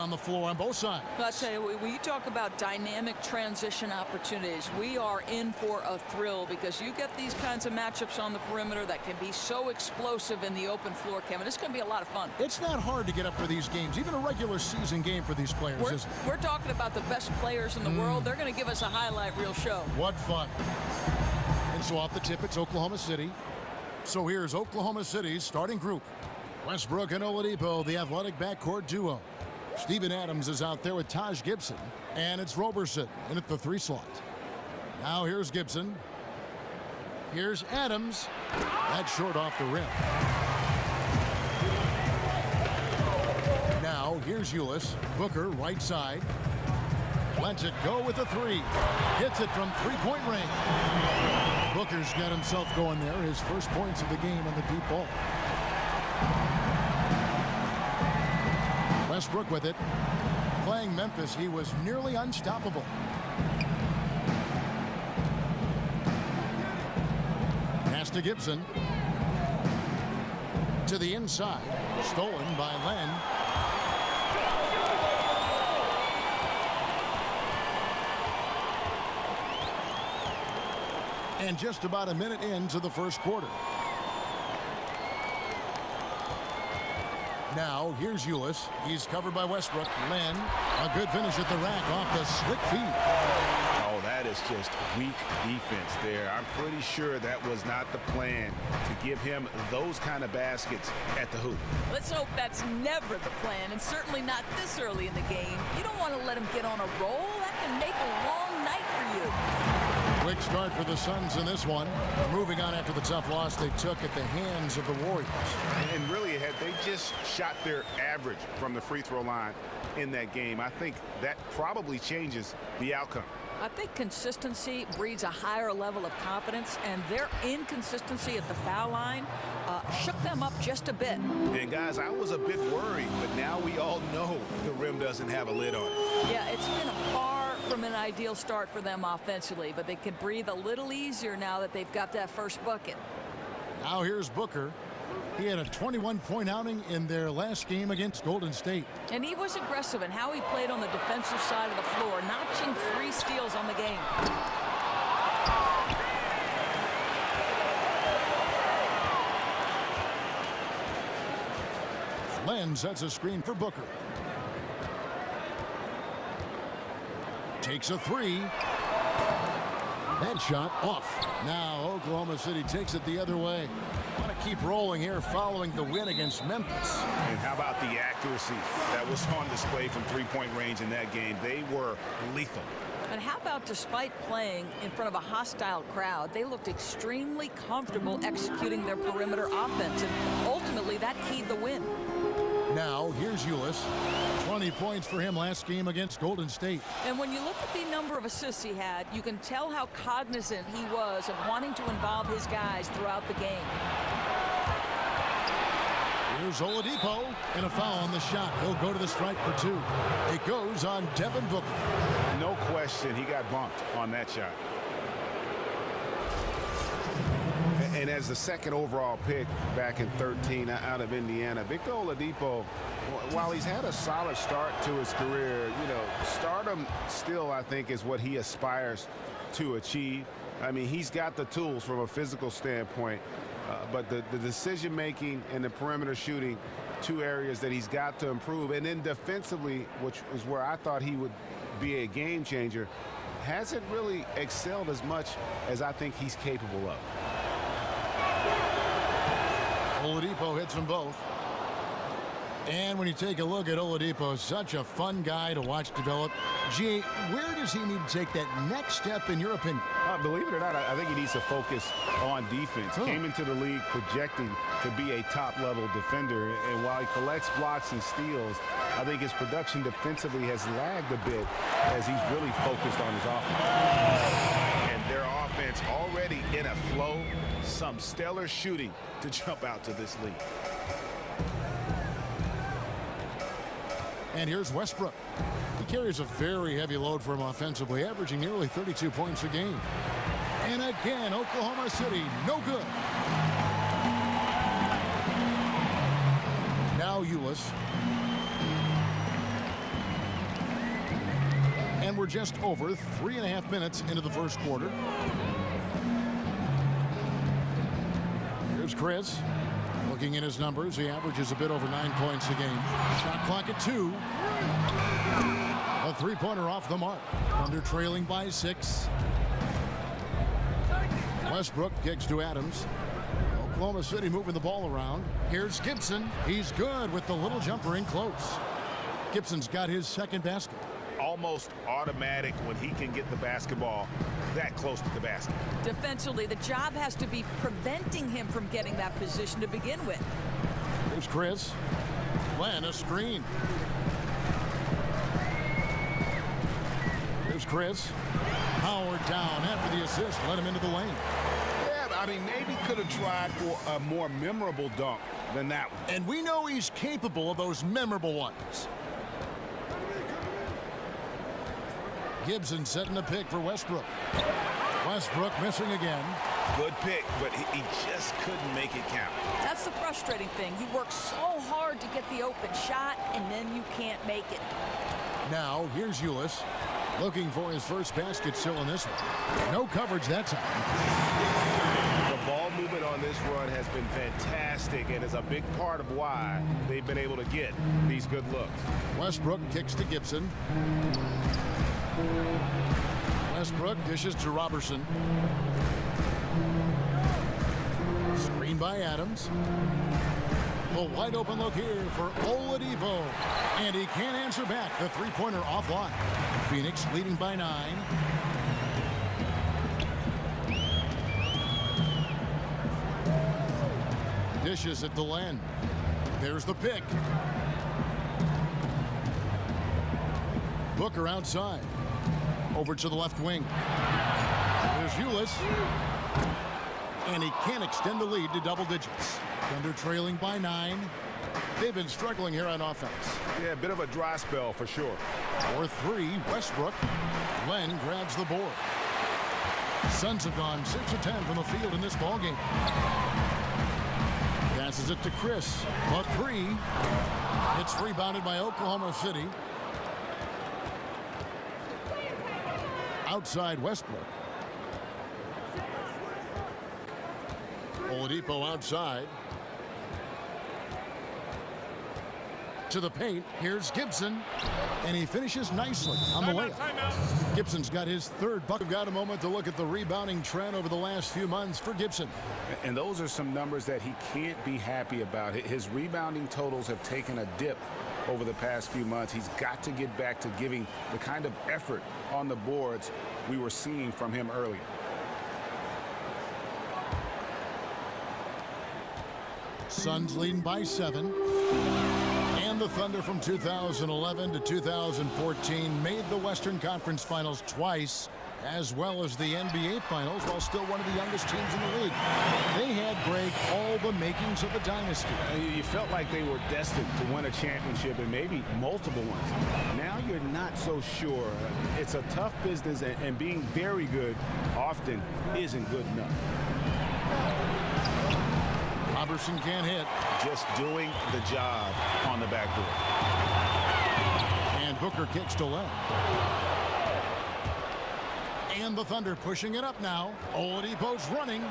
on the floor on both sides. I'll tell you, when you talk about dynamic transition opportunities, we are in for a thrill because you get these kinds of matchups on the perimeter that can be so explosive in the open floor, Kevin. It's going to be a lot of fun. It's not hard to get up for these games, even a regular season game for these players, isn't it? We're talking about the best players in the world. They're going to give us a highlight reel show. What fun. And so off the tip, it's Oklahoma City. So here's Oklahoma City's starting group. Westbrook and Oladipo, the athletic backcourt duo. Steven Adams is out there with Taj Gibson. And it's Roberson in at the 3 slot. Now here's Gibson. Here's Adams. That's short off the rim. Now here's Ulis. Booker right side. Lets it go with a 3. Hits it from 3-point range. Booker's got himself going there. His first points of the game on the deep ball. Westbrook with it. Playing Memphis, he was nearly unstoppable. Pass to Gibson. To the inside. Stolen by Len. And just about a minute into the first quarter. Now, here's Ulis. He's covered by Westbrook. Len, a good finish at the rack off the slick feed. Oh, that is just weak defense there. I'm pretty sure that was not the plan to give him those kind of baskets at the hoop. Let's hope that's never the plan, and certainly not this early in the game. You don't want to let him get on a roll. That can make a long night for you. Quick start for the Suns in this one. Moving on after the tough loss they took at the hands of the Warriors. And really, had they just shot their average from the free throw line in that game, I think that probably changes the outcome. I think consistency breeds a higher level of confidence, and their inconsistency at the foul line shook them up just a bit. And guys, I was a bit worried, but now we all know the rim doesn't have a lid on it. Yeah, it's been far from an ideal start for them offensively, but they can breathe a little easier now that they've got that first bucket. Now here's Booker. He had a 21-point outing in their last game against Golden State. And he was aggressive in how he played on the defensive side of the floor, notching 3 steals on the game. Len sets a screen for Booker. Takes a 3. That shot off. Now Oklahoma City takes it the other way. Want to keep rolling here following the win against Memphis. And how about the accuracy that was on display from 3-point range in that game? They were lethal. And how about despite playing in front of a hostile crowd, they looked extremely comfortable executing their perimeter offense, and ultimately that keyed the win. Now here's Ulis. 20 points for him last game against Golden State. And when you look at the number of assists he had, you can tell how cognizant he was of wanting to involve his guys throughout the game. Here's Oladipo, and a foul on the shot. He'll go to the strike for 2. It goes on Devin Booker. No question, he got bumped on that shot. And as the second overall pick back in 13 out of Indiana, Victor Oladipo, while he's had a solid start to his career, you know, stardom still, I think, is what he aspires to achieve. I mean, he's got the tools from a physical standpoint, but the decision-making and the perimeter shooting, 2 areas that he's got to improve. And then defensively, which is where I thought he would be a game changer, hasn't really excelled as much as I think he's capable of. Oladipo hits them both. And when you take a look at Oladipo, such a fun guy to watch develop. G, where does he need to take that next step in your opinion? Believe it or not, I think he needs to focus on defense. Came into the league projecting to be a top-level defender, and while he collects blocks and steals, I think his production defensively has lagged a bit as he's really focused on his offense. And their offense already in a flow, some stellar shooting to jump out to this league. And here's Westbrook. He carries a very heavy load for him offensively, averaging nearly 32 points a game. And again, Oklahoma City, no good. Now Ulis. And we're just over 3.5 minutes into the first quarter. Here's Chris. Looking at his numbers, he averages a bit over 9 points a game. Shot clock at 2. A three-pointer off the mark. Thunder trailing by 6. Westbrook kicks to Adams. Oklahoma City moving the ball around. Here's Gibson. He's good with the little jumper in close. Gibson's got his second basket. Almost automatic when he can get the basketball that close to the basket. Defensively, the job has to be preventing him from getting that position to begin with. Here's Chris. Len, a screen. Here's Chris. Howard down after the assist. Let him into the lane. Yeah, I mean, maybe could have tried for a more memorable dunk than that one. And we know he's capable of those memorable ones. Gibson setting a pick for Westbrook. Westbrook missing again. Good pick, but he just couldn't make it count. That's the frustrating thing. You work so hard to get the open shot, and then you can't make it. Now, here's Ulis. Looking for his first basket still in this one. No coverage that time. The ball movement on this run has been fantastic and is a big part of why they've been able to get these good looks. Westbrook kicks to Gibson. Westbrook dishes to Robertson. Screen by Adams. A wide open look here for Oladipo. And he can't answer back. The three-pointer offline. Phoenix leading by 9. Dishes at Delenn. There's the pick. Booker outside. Over to the left wing. There's Ulis. And he can't extend the lead to double digits. Thunder trailing by 9. They've been struggling here on offense. Yeah, a bit of a dry spell for sure. For 3, Westbrook. Len grabs the board. Suns have gone 6 of 10 from the field in this ball game. Passes it to Chris. A 3. It's rebounded by Oklahoma City. Outside Westbrook. Oladipo outside. To the paint. Here's Gibson. And he finishes nicely on the layup. Gibson's got his third bucket. We've got a moment to look at the rebounding trend over the last few months for Gibson. And those are some numbers that he can't be happy about. His rebounding totals have taken a dip over the past few months. He's got to get back to giving the kind of effort on the boards we were seeing from him earlier. Suns leading by 7. And the Thunder from 2011 to 2014 made the Western Conference Finals twice, as well as the NBA Finals, while still one of the youngest teams in the league. They had, Greg, all the makings of a dynasty. You felt like they were destined to win a championship and maybe multiple ones. Now you're not so sure. It's a tough business, and being very good often isn't good enough. Robertson can't hit. Just doing the job on the backboard. And Booker kicks to left. And the Thunder pushing it up now. Oladipo's running.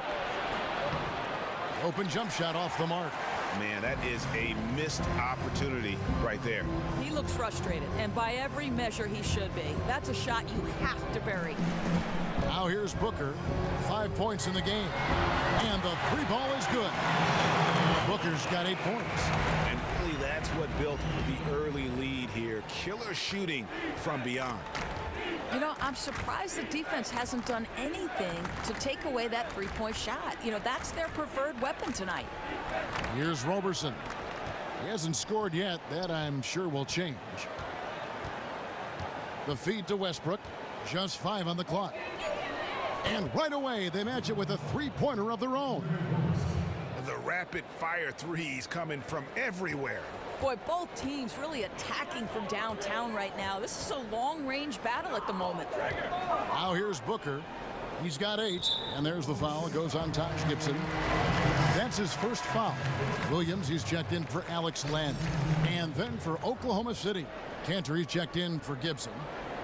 Open jump shot off the mark. Man, that is a missed opportunity right there. He looks frustrated, and by every measure he should be. That's a shot you have to bury. Now here's Booker. 5 points in the game. And the 3 ball is good. Booker's got 8 points. And really that's what built the early lead here. Killer shooting from beyond. You know, I'm surprised the defense hasn't done anything to take away that three-point shot. You know, that's their preferred weapon tonight. Here's Robertson. He hasn't scored yet. That, I'm sure, will change. The feed to Westbrook. Just 5 on the clock. And right away, they match it with a three-pointer of their own. The rapid-fire threes coming from everywhere. Boy, both teams really attacking from downtown right now. This is a long-range battle at the moment. Now here's Booker. He's got 8, and there's the foul. It goes on Taj Gibson. That's his first foul. Williams, he's checked in for Alex Len. And then for Oklahoma City, Cantor, he's checked in for Gibson.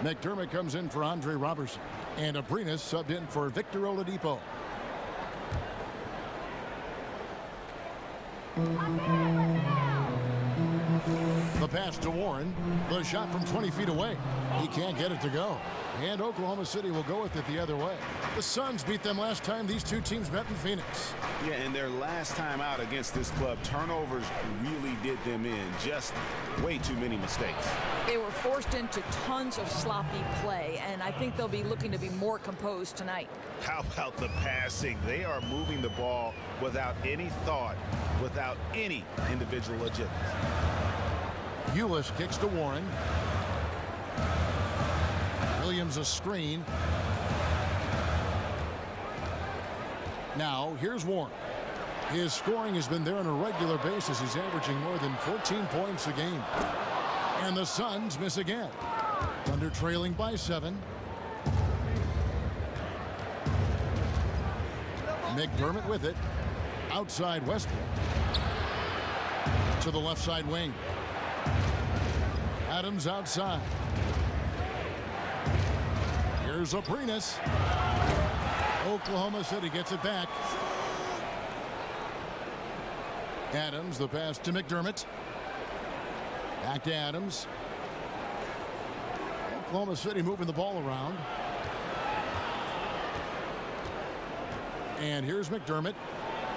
McDermott comes in for Andre Robertson. And Abrinas subbed in for Victor Oladipo. The pass to Warren. The shot from 20 feet away. He can't get it to go. And Oklahoma City will go with it the other way. The Suns beat them last time these two teams met in Phoenix. Yeah, and their last time out against this club, turnovers really did them in. Just way too many mistakes. They were forced into tons of sloppy play, and I think they'll be looking to be more composed tonight. How about the passing? They are moving the ball without any thought, without any individual agility. Ulis kicks to Warren. Williams a screen. Now here's Warren. His scoring has been there on a regular basis. He's averaging more than 14 points a game. And the Suns miss again. Thunder trailing by 7. McDermott with it. Outside Westbrook. To the left side wing. Adams outside. Here's Abrinas. Oklahoma City gets it back. Adams, the pass to McDermott. Back to Adams. Oklahoma City moving the ball around. And here's McDermott.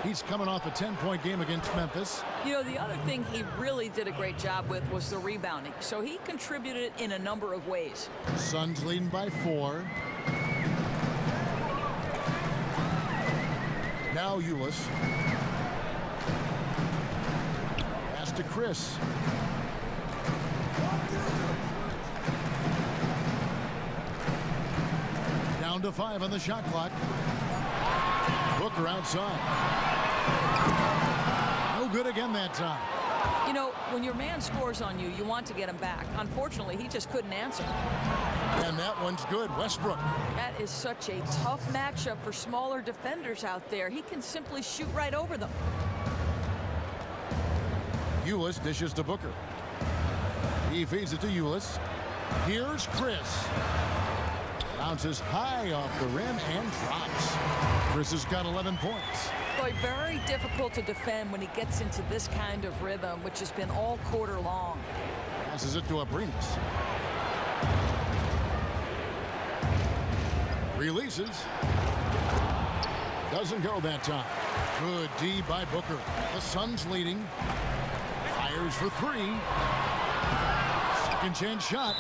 He's coming off a 10-point game against Memphis. You know, the other thing he really did a great job with was the rebounding. So he contributed in a number of ways. Suns leading by 4. Now Ulis. Pass to Chris. Down to 5 on the shot clock. Booker outside. No good again that time. You know, when your man scores on you, you want to get him back. Unfortunately, he just couldn't answer. And that one's good. Westbrook. That is such a tough matchup for smaller defenders out there. He can simply shoot right over them. Ulis dishes to Booker. He feeds it to Ulis. Here's Chris. Bounces high off the rim and drops. Chris has got 11 points. Boy, very difficult to defend when he gets into this kind of rhythm, which has been all quarter long. Passes it to Abrinas. Releases. Doesn't go that time. Good D by Booker. The Suns leading. Fires for 3. Second chance shot.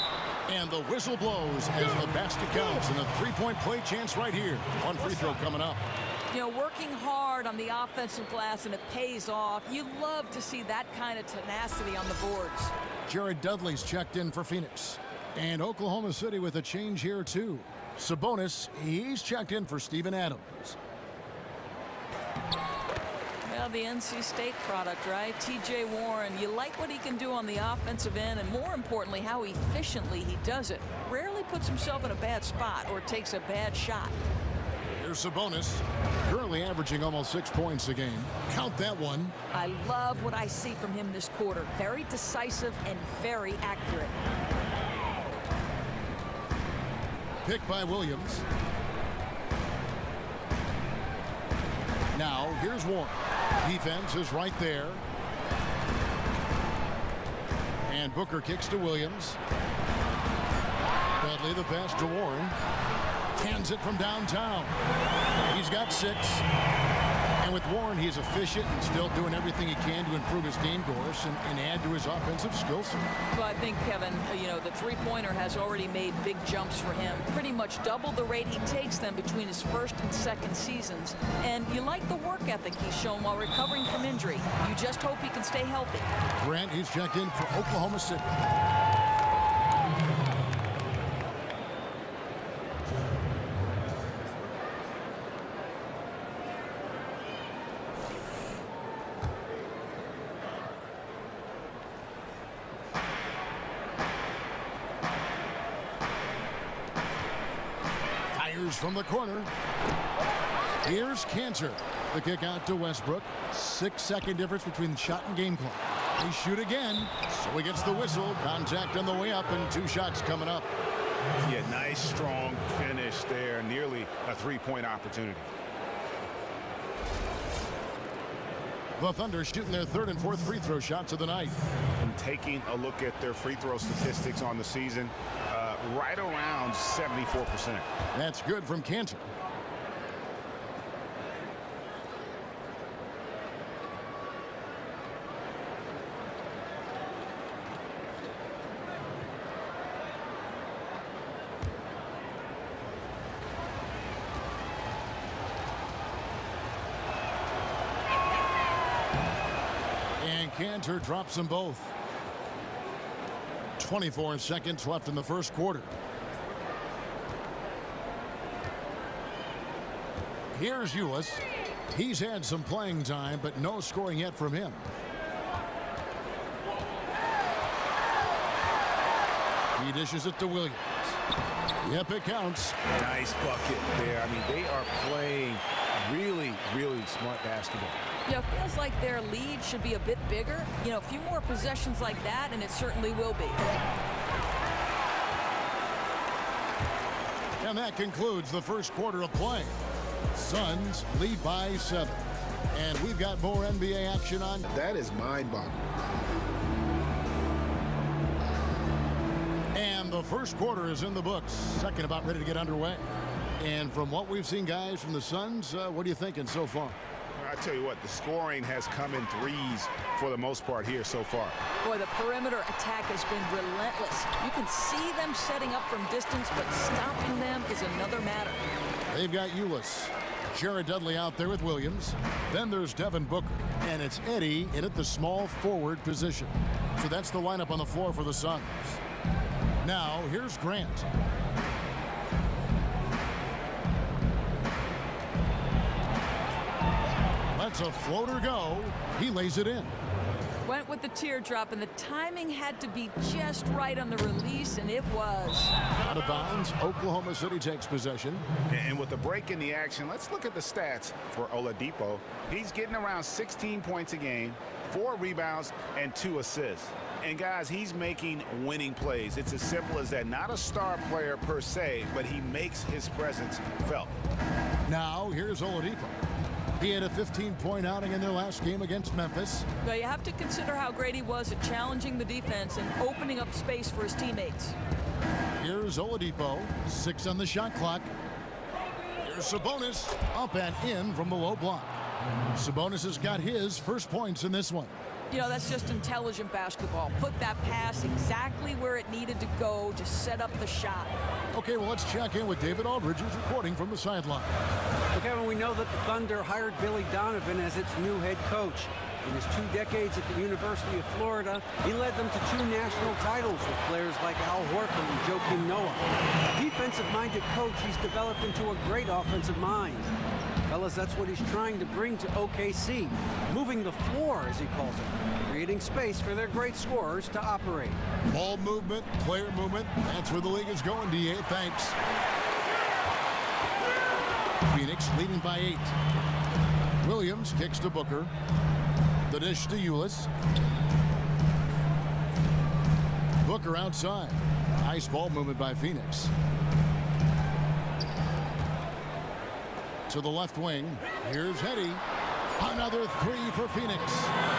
And the whistle blows as the basket counts. And a 3-point play chance right here. One free throw coming up. You know, working hard on the offensive glass, and it pays off. You love to see that kind of tenacity on the boards. Jared Dudley's checked in for Phoenix. And Oklahoma City with a change here, too. Sabonis, he's checked in for Steven Adams. Well, the NC State product, right? TJ Warren, you like what he can do on the offensive end, and more importantly, how efficiently he does it. Rarely puts himself in a bad spot or takes a bad shot. Here's Sabonis, currently averaging almost 6 points a game. Count that one. I love what I see from him this quarter. Very decisive and very accurate. Picked by Williams. Now, here's Warren. Defense is right there. And Booker kicks to Williams. Dudley the pass to Warren. Hands it from downtown. He's got 6. And with Warren, he's efficient and still doing everything he can to improve his game, Doris, and add to his offensive skill set. Well, I think, Kevin, you know, the three-pointer has already made big jumps for him. Pretty much double the rate he takes them between his first and second seasons. And you like the work ethic he's shown while recovering from injury. You just hope he can stay healthy. Grant, he's checked in for Oklahoma City. From the corner. Here's Cantor. The kick out to Westbrook. 6-second difference between the shot and game clock. They shoot again. So he gets the whistle. Contact on the way up and 2 shots coming up. Yeah, nice, strong finish there. Nearly a three-point opportunity. The Thunder shooting their third and fourth free throw shots of the night. And taking a look at their free throw statistics on the season, right around 74%. That's good from Kanter. Kanter drops them both. 24 seconds left in the first quarter. Here's Ulis. He's had some playing time, but no scoring yet from him. He dishes it to Williams. Yep, it counts. Nice bucket there. I mean, they are playing really, really smart basketball. Yeah, it feels like their lead should be a bit bigger. You know, a few more possessions like that, and it certainly will be. And that concludes the first quarter of play. Suns lead by 7. And we've got more NBA action on. That is mind-boggling. And the first quarter is in the books. Second about ready to get underway. And from what we've seen, guys, from the Suns, what are you thinking so far? I tell you what, the scoring has come in threes for the most part here so far. Boy, the perimeter attack has been relentless. You can see them setting up from distance, but stopping them is another matter. They've got Ulis. Jared Dudley out there with Williams. Then there's Devin Booker. And it's Eddie in at the small forward position. So that's the lineup on the floor for the Suns. Now, here's Grant. Lets a floater go. He lays it in. Went with the teardrop, and the timing had to be just right on the release, and it was. Out of bounds, Oklahoma City takes possession. And with the break in the action, let's look at the stats for Oladipo. He's getting around 16 points a game, 4 rebounds, and 2 assists. And guys, he's making winning plays. It's as simple as that. Not a star player per se, but he makes his presence felt. Now, here's Oladipo. He had a 15-point outing in their last game against Memphis. Now, you have to consider how great he was at challenging the defense and opening up space for his teammates. Here's Oladipo, 6 on the shot clock. Here's Sabonis, up and in from the low block. Sabonis has got his first points in this one. You know, that's just intelligent basketball. Put that pass exactly where it needed to go to set up the shot. Okay, well, let's check in with David Aldridge, who's reporting from the sideline. Well, Kevin, we know that the Thunder hired Billy Donovan as its new head coach. In his 2 decades at the University of Florida, he led them to 2 national titles with players like Al Horford and Joakim Noah. A defensive-minded coach, he's developed into a great offensive mind. Fellas, that's what he's trying to bring to OKC. Moving the floor, as he calls it. Creating space for their great scorers to operate. Ball movement, player movement. That's where the league is going, D.A. Thanks. Phoenix leading by 8. Williams kicks to Booker. The dish to Ulis. Booker outside. Nice ball movement by Phoenix. To the left wing. Here's Hetty. Another 3 for Phoenix.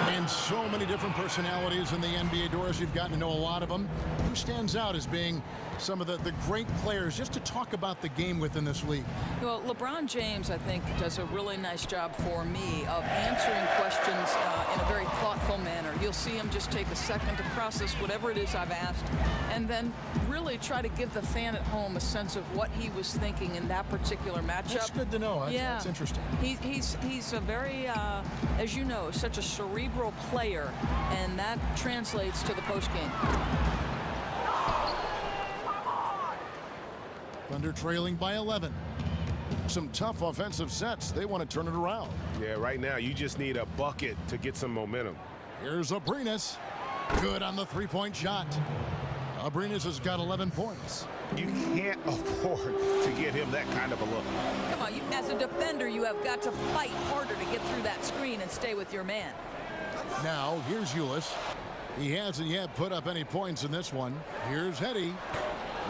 And so many different personalities in the NBA, Doris. You've gotten to know a lot of them. Who stands out as being some of the great players just to talk about the game within this league? Well, LeBron James, I think, does a really nice job for me of answering questions in a very thoughtful manner. You'll see him just take a second to process whatever it is I've asked and then really try to give the fan at home a sense of what he was thinking in that particular matchup. That's good to know. Yeah. That's interesting. He's a very, as you know, such a cerebral player, and that translates to the postgame. Thunder trailing by 11. Some tough offensive sets. They want to turn it around. Yeah, right now you just need a bucket to get some momentum. Here's Abrines. Good on the 3-point shot. Abrines has got 11 points. You can't afford to give him that kind of a look. Come on, as a defender, you have got to fight harder to get through that screen and stay with your man. Now, here's Ulis. He hasn't yet put up any points in this one. Here's Hetty.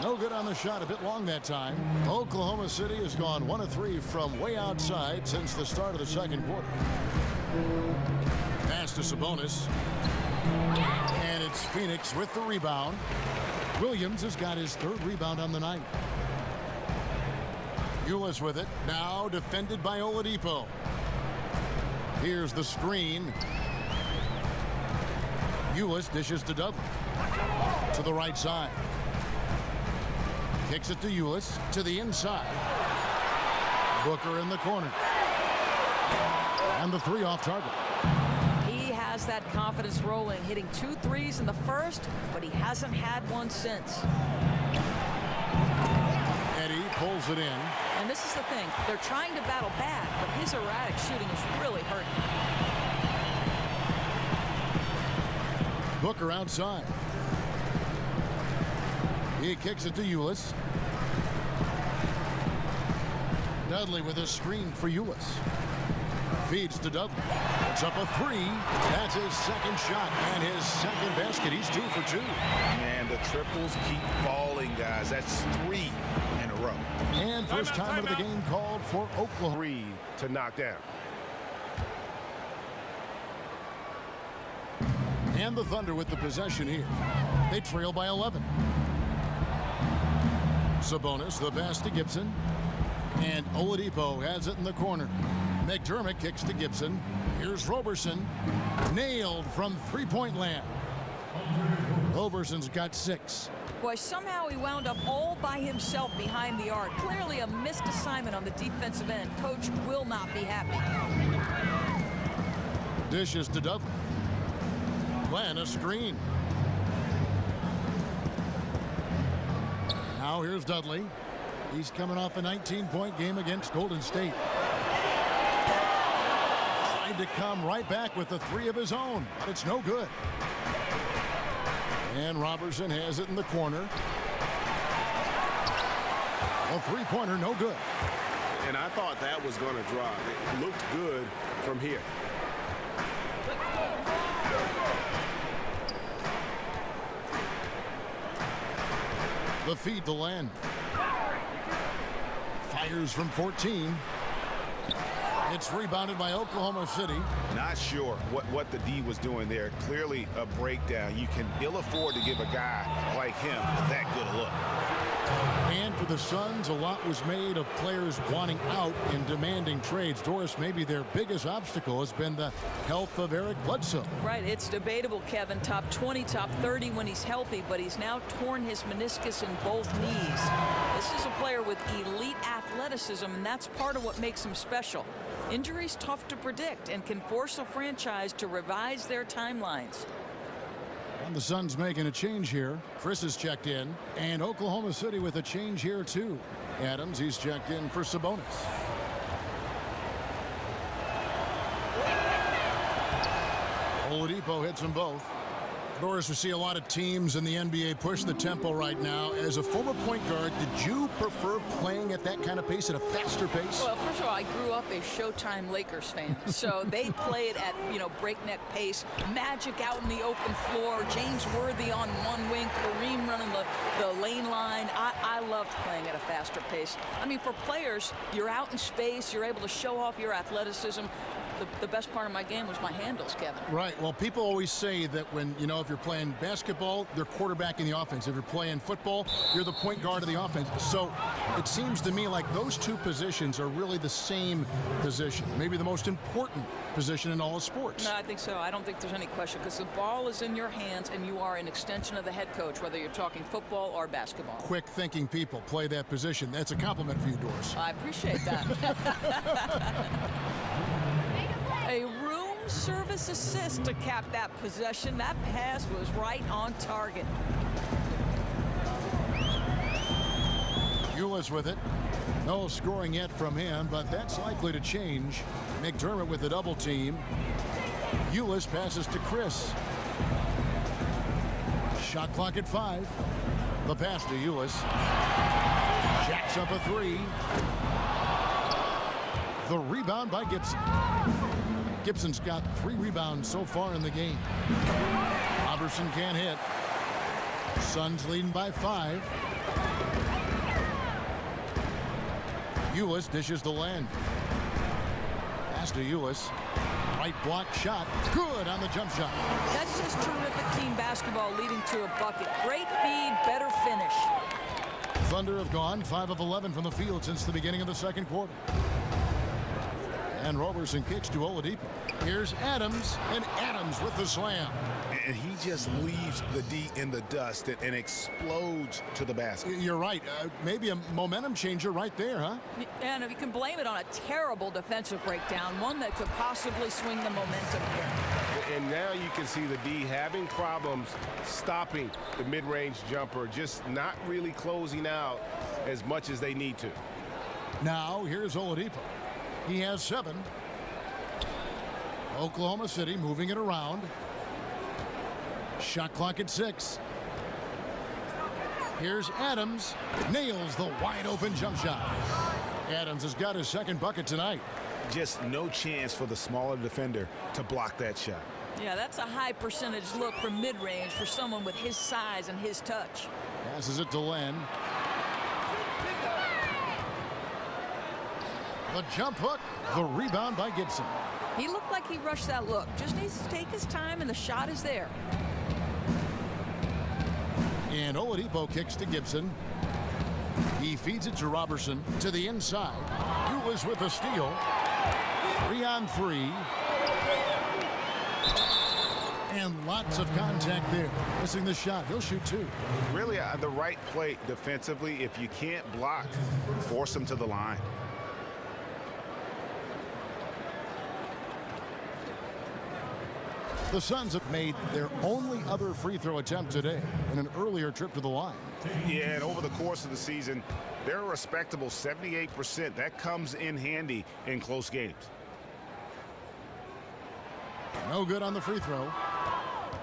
No good on the shot, a bit long that time. Oklahoma City has gone 1 of 3 from way outside since the start of the second quarter. Pass to Sabonis. And it's Phoenix with the rebound. Williams has got his 3rd rebound on the night. Ulis with it. Now defended by Oladipo. Here's the screen. Ulis dishes to Dudley. To the right side. Kicks it to Ulis. To the inside. Booker in the corner. And the 3 off target. He has that confidence rolling, hitting 2 threes in the first, but he hasn't had one since. Eddie pulls it in. And this is the thing. They're trying to battle bad, but his erratic shooting is really hurting. Booker outside. He kicks it to Ulis. Dudley with a screen for Ulis. Feeds to Dudley. It's up a 3. That's his 2nd shot and his 2nd basket. He's 2 for 2. Man, the triples keep falling, guys. That's 3 in a row. And first time of the game called for Oklahoma. 3 to knock down. And the Thunder with the possession here. They trail by 11. Sabonis, the pass to Gibson. And Oladipo has it in the corner. McDermott kicks to Gibson. Here's Roberson. Nailed from 3-point land. Roberson's got 6. Boy, somehow he wound up all by himself behind the arc. Clearly a missed assignment on the defensive end. Coach will not be happy. Dishes to Dudley. Glenn, a screen. Now here's Dudley. He's coming off a 19-point game against Golden State. Trying to come right back with the 3 of his own, but it's no good. And Robertson has it in the corner. A 3-pointer, no good. And I thought that was going to drop. It looked good from here. The feed to Len. Fires from 14. It's rebounded by Oklahoma City. Not sure what the D was doing there. Clearly a breakdown. You can ill afford to give a guy like him that good a look. And for the Suns, a lot was made of players wanting out and demanding trades. Doris, maybe their biggest obstacle has been the health of Eric Bledsoe. Right, it's debatable, Kevin. Top 20, top 30 when he's healthy, but he's now torn his meniscus in both knees. This is a player with elite athleticism, and that's part of what makes him special. Injuries tough to predict and can force a franchise to revise their timelines. And the Suns making a change here. Chris is checked in, and Oklahoma City with a change here too. Adams, he's checked in for Sabonis. Oladipo hits them both. Doris, we see a lot of teams in the NBA push the tempo right now. As a former point guard, did you prefer playing at that kind of pace, at a faster pace? Well, first of all, I grew up a Showtime Lakers fan, so they played at, breakneck pace. Magic out in the open floor, James Worthy on one wing, Kareem running the lane line. I loved playing at a faster pace. I mean, for players, you're out in space, you're able to show off your athleticism. The best part of my game was my handles, Kevin. Right. Well, people always say that when, if you're playing basketball, they're quarterbacking the offense. If you're playing football, you're the point guard of the offense. So it seems to me like those two positions are really the same position, maybe the most important position in all of sports. No, I think so. I don't think there's any question because the ball is in your hands and you are an extension of the head coach, whether you're talking football or basketball. Quick thinking people play that position. That's a compliment for you, Doris. I appreciate that. A room service assist to cap that possession. That pass was right on target. Ulis with it. No scoring yet from him, but that's likely to change. McDermott with the double team. Ulis passes to Chris. Shot clock at 5. The pass to Ulis. Jacks up a 3. The rebound by Gibson. Gibson's got 3 rebounds so far in the game. Robertson can't hit. Suns leading by 5. Ulis dishes to Len. Pass to Ulis. Right block shot. Good on the jump shot. That's just terrific team basketball leading to a bucket. Great feed, better finish. Thunder have gone 5 of 11 from the field since the beginning of the second quarter. And Roberson kicks to Oladipo. Here's Adams, and Adams with the slam. And he just leaves the D in the dust and explodes to the basket. You're right. Maybe a momentum changer right there, huh? And if you can blame it on a terrible defensive breakdown, one that could possibly swing the momentum here. And now you can see the D having problems stopping the mid-range jumper, just not really closing out as much as they need to. Now, here's Oladipo. He has 7. Oklahoma City moving it around. Shot clock at 6. Here's Adams. Nails the wide open jump shot. Adams has got his second bucket tonight. Just no chance for the smaller defender to block that shot. Yeah, that's a high percentage look from mid-range for someone with his size and his touch. Passes it to Len. The jump hook. The rebound by Gibson. He looked like he rushed that look. Just needs to take his time, and the shot is there. And Oladipo kicks to Gibson. He feeds it to Robertson to the inside. Ulis with a steal. 3 on 3. And lots of contact there. Missing the shot. He'll shoot 2. Really, the right play defensively. If you can't block, force them to the line. The Suns have made their only other free throw attempt today in an earlier trip to the line. Yeah, and over the course of the season, they're a respectable 78%. That comes in handy in close games. No good on the free throw.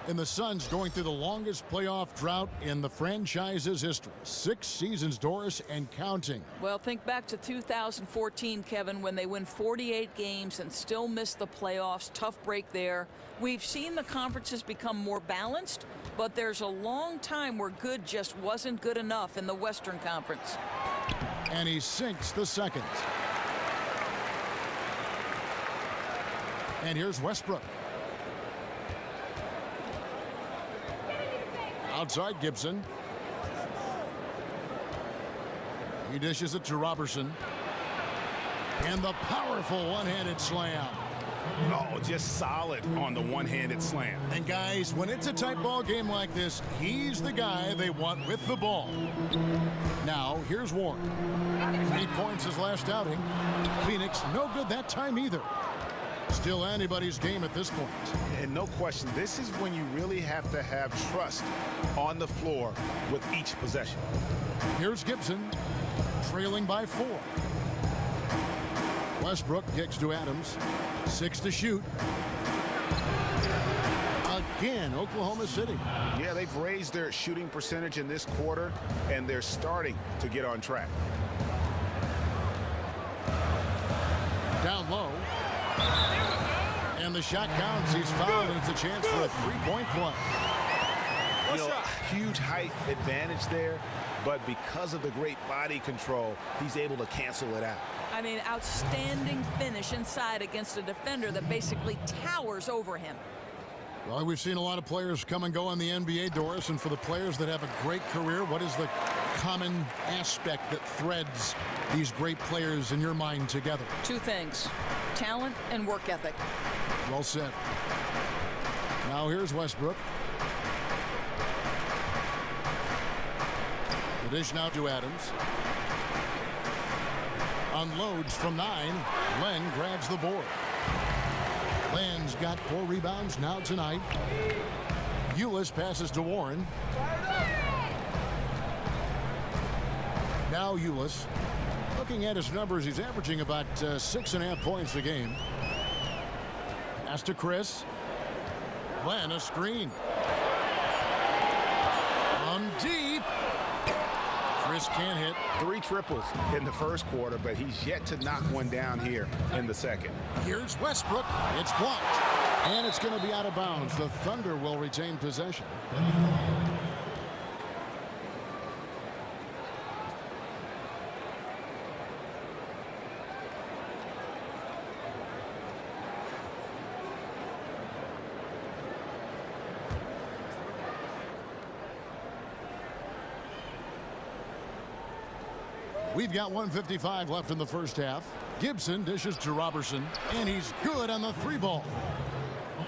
And the Suns going through the longest playoff drought in the franchise's history. 6 seasons, Doris, and counting. Well, think back to 2014, Kevin, when they win 48 games and still miss the playoffs. Tough break there. We've seen the conferences become more balanced, but there's a long time where good just wasn't good enough in the Western Conference. And he sinks the second. And here's Westbrook. Outside Gibson. He dishes it to Robertson. And the powerful one-handed slam. Oh, just solid on the one-handed slam. And guys, when it's a tight ball game like this, he's the guy they want with the ball. Now, here's Warren. 8 points his last outing. Phoenix, no good that time either. Still anybody's game at this point. And no question, this is when you really have to have trust on the floor with each possession. Here's Gibson, trailing by 4. Westbrook kicks to Adams. 6 to shoot. Again, Oklahoma City. Yeah, they've raised their shooting percentage in this quarter, and they're starting to get on track. Down low. And the shot counts. He's fouled, and it's a chance for a 3-point play. You know, huge height advantage there, but because of the great body control, he's able to cancel it out. I mean, outstanding finish inside against a defender that basically towers over him. Well, we've seen a lot of players come and go in the NBA, Doris, and for the players that have a great career, what is the common aspect that threads these great players in your mind together? 2 things, talent and work ethic. Well said. Now here's Westbrook. The dish now to Adams. Unloads from 9. Len grabs the board. Len's got 4 rebounds now tonight. Ulis passes to Warren. Now Ulis. Looking at his numbers, he's averaging about 6.5 points a game. Pass to Chris. Len, a screen. From deep. Chris can't hit. 3 triples in the first quarter, but he's yet to knock one down here in the second. Here's Westbrook. It's blocked. And it's going to be out of bounds. The Thunder will retain possession. We've got 1:55 left in the first half. Gibson dishes to Robertson, and he's good on the 3-ball.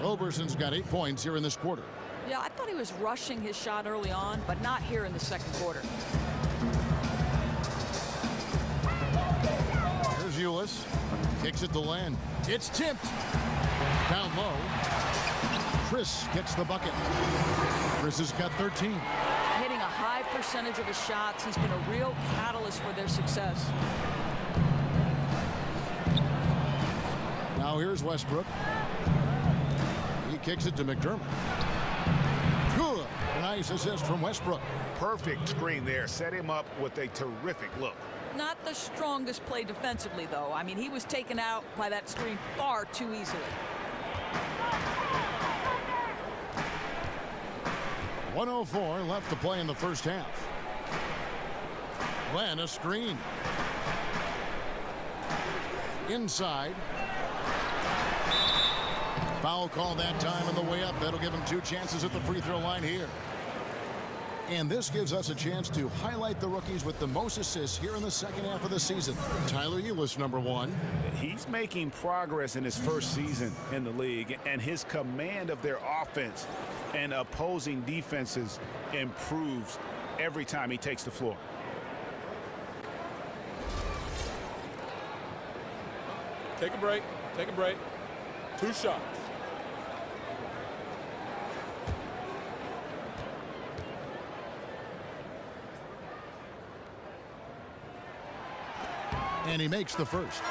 Roberson's got 8 points here in this quarter. Yeah, I thought he was rushing his shot early on, but not here in the second quarter. Here's Ulis. Kicks it to Len. It's tipped. Down low. Chris gets the bucket. Chris has got 13. Hitting a high percentage of his shots. He's been a real catalyst for their success. Now here's Westbrook. He kicks it to McDermott. Good. A nice assist from Westbrook. Perfect screen there. Set him up with a terrific look. Not the strongest play defensively, though. I mean, he was taken out by that screen far too easily. 1:04 left to play in the first half. Len, a screen. Inside. Foul call that time on the way up. That'll give him 2 chances at the free throw line here. And this gives us a chance to highlight the rookies with the most assists here in the second half of the season. Tyler Ulis, number 1. He's making progress in his first season in the league, and his command of their offense and opposing defenses improves every time he takes the floor. Take a break. Take a break. 2 shots. And he makes the first.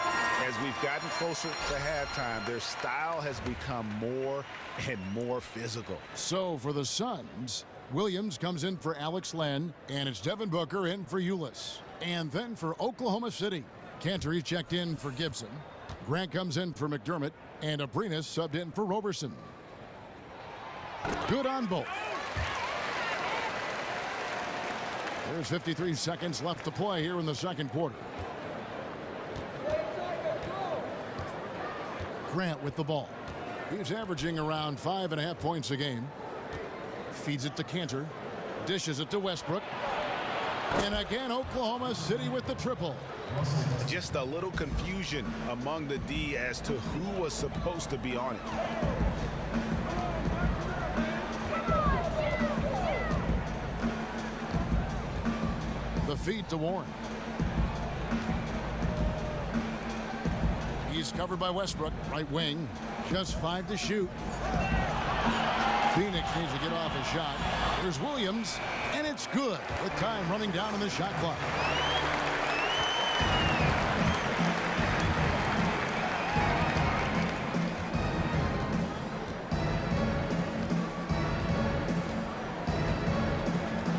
As we've gotten closer to halftime, their style has become more and more physical. So for the Suns, Williams comes in for Alex Len, and it's Devin Booker in for Ulis. And then for Oklahoma City, Cantor checked in for Gibson. Grant comes in for McDermott, and Abrinas subbed in for Roberson. Good on both. There's 53 seconds left to play here in the second quarter. Grant with the ball. He's averaging around 5.5 points a game. Feeds it to Cantor. Dishes it to Westbrook. And again, Oklahoma City with the triple. Just a little confusion among the D as to who was supposed to be on it. The feed to Warren. He's covered by Westbrook, right wing. Just 5 to shoot. Phoenix needs to get off a shot. There's Williams, and it's good with time running down on the shot clock.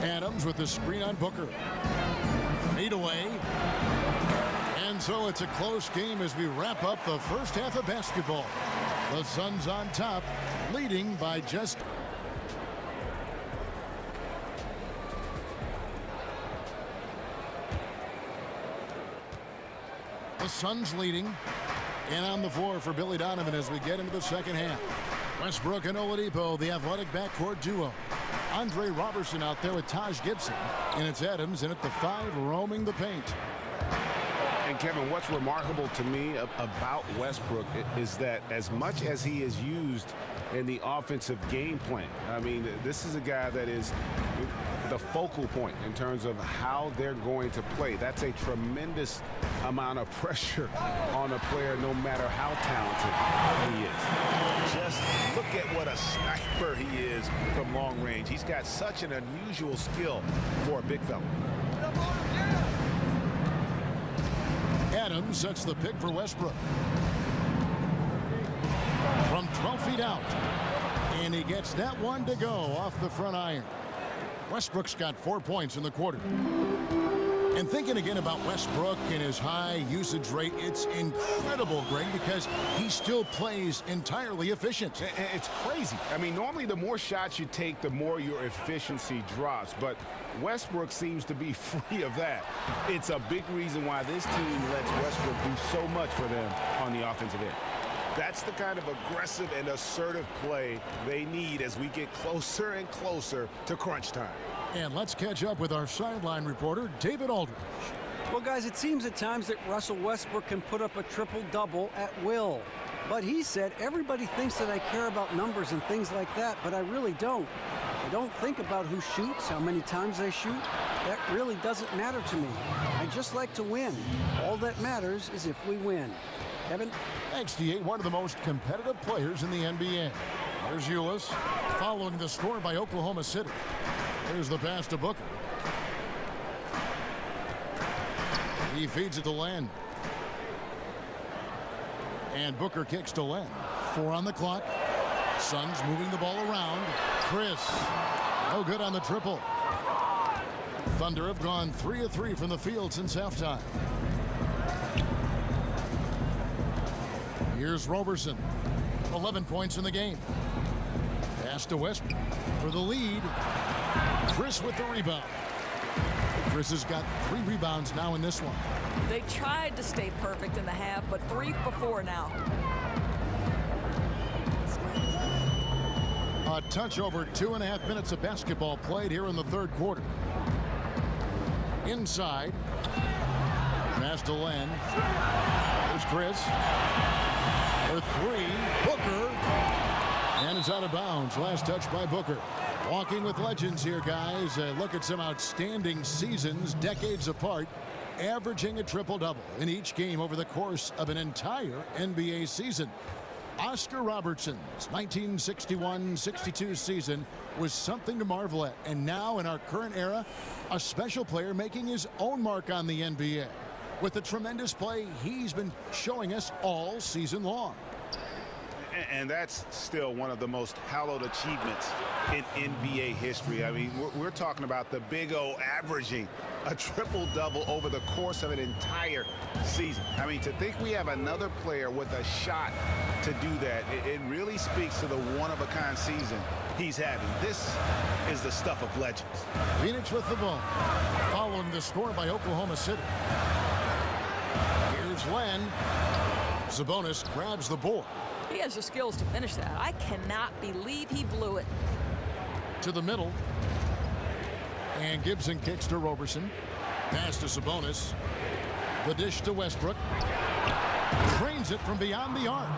Adams with the screen on Booker. Fade away. And so it's a close game as we wrap up the first half of basketball. The Suns on top, leading by just... The Suns leading. And on the floor for Billy Donovan as we get into the second half. Westbrook and Oladipo, the athletic backcourt duo. Andre Robertson out there with Taj Gibson. And it's Adams in at the 5 roaming the paint. And Kevin, what's remarkable to me about Westbrook is that as much as he is used in the offensive game plan, I mean, this is a guy that is the focal point in terms of how they're going to play. That's a tremendous amount of pressure on a player, no matter how talented he is. Just look at what a sniper he is from long range. He's got such an unusual skill for a big fella. Adams sets the pick for Westbrook. From 12 feet out. And he gets that one to go off the front iron. Westbrook's got 4 points in the quarter. And thinking again about Westbrook and his high usage rate, it's incredible, Greg, because he still plays entirely efficient. It's crazy. I mean, normally the more shots you take, the more your efficiency drops. But Westbrook seems to be free of that. It's a big reason why this team lets Westbrook do so much for them on the offensive end. That's the kind of aggressive and assertive play they need as we get closer and closer to crunch time. And let's catch up with our sideline reporter, David Aldridge. Well, guys, it seems at times that Russell Westbrook can put up a triple-double at will. But he said, everybody thinks that I care about numbers and things like that, but I really don't. I don't think about who shoots, how many times I shoot. That really doesn't matter to me. I just like to win. All that matters is if we win. Kevin? XD8, one of the most competitive players in the NBA. There's Ulis, following the score by Oklahoma City. Here's the pass to Booker. He feeds it to Len. And Booker kicks to Len. 4 on the clock. Suns moving the ball around. Chris, no good on the triple. Thunder have gone 3 of 3 from the field since halftime. Here's Roberson. 11 points in the game. Pass to Westbrook for the lead. Chris with the rebound. Chris has got 3 rebounds now in this one. They tried to stay perfect in the half, but 3 for 4 now. A touch over 2.5 minutes of basketball played here in the third quarter. Inside. Pass to Len. There's Chris. For 3. Booker. And it's out of bounds. Last touch by Booker. Walking with legends here, guys. Look at some outstanding seasons, decades apart, averaging a triple-double in each game over the course of an entire NBA season. Oscar Robertson's 1961-62 season was something to marvel at. And now, in our current era, a special player making his own mark on the NBA with the tremendous play he's been showing us all season long. And that's still one of the most hallowed achievements in NBA history. I mean, we're talking about the Big O averaging a triple-double over the course of an entire season. I mean, to think we have another player with a shot to do that, it really speaks to the one-of-a-kind season he's having. This is the stuff of legends. Phoenix with the ball, following the score by Oklahoma City. Here's Len. Sabonis grabs the board. He has the skills to finish that. I cannot believe he blew it. To the middle. And Gibson kicks to Roberson. Pass to Sabonis. The dish to Westbrook. Drains it from beyond the arc.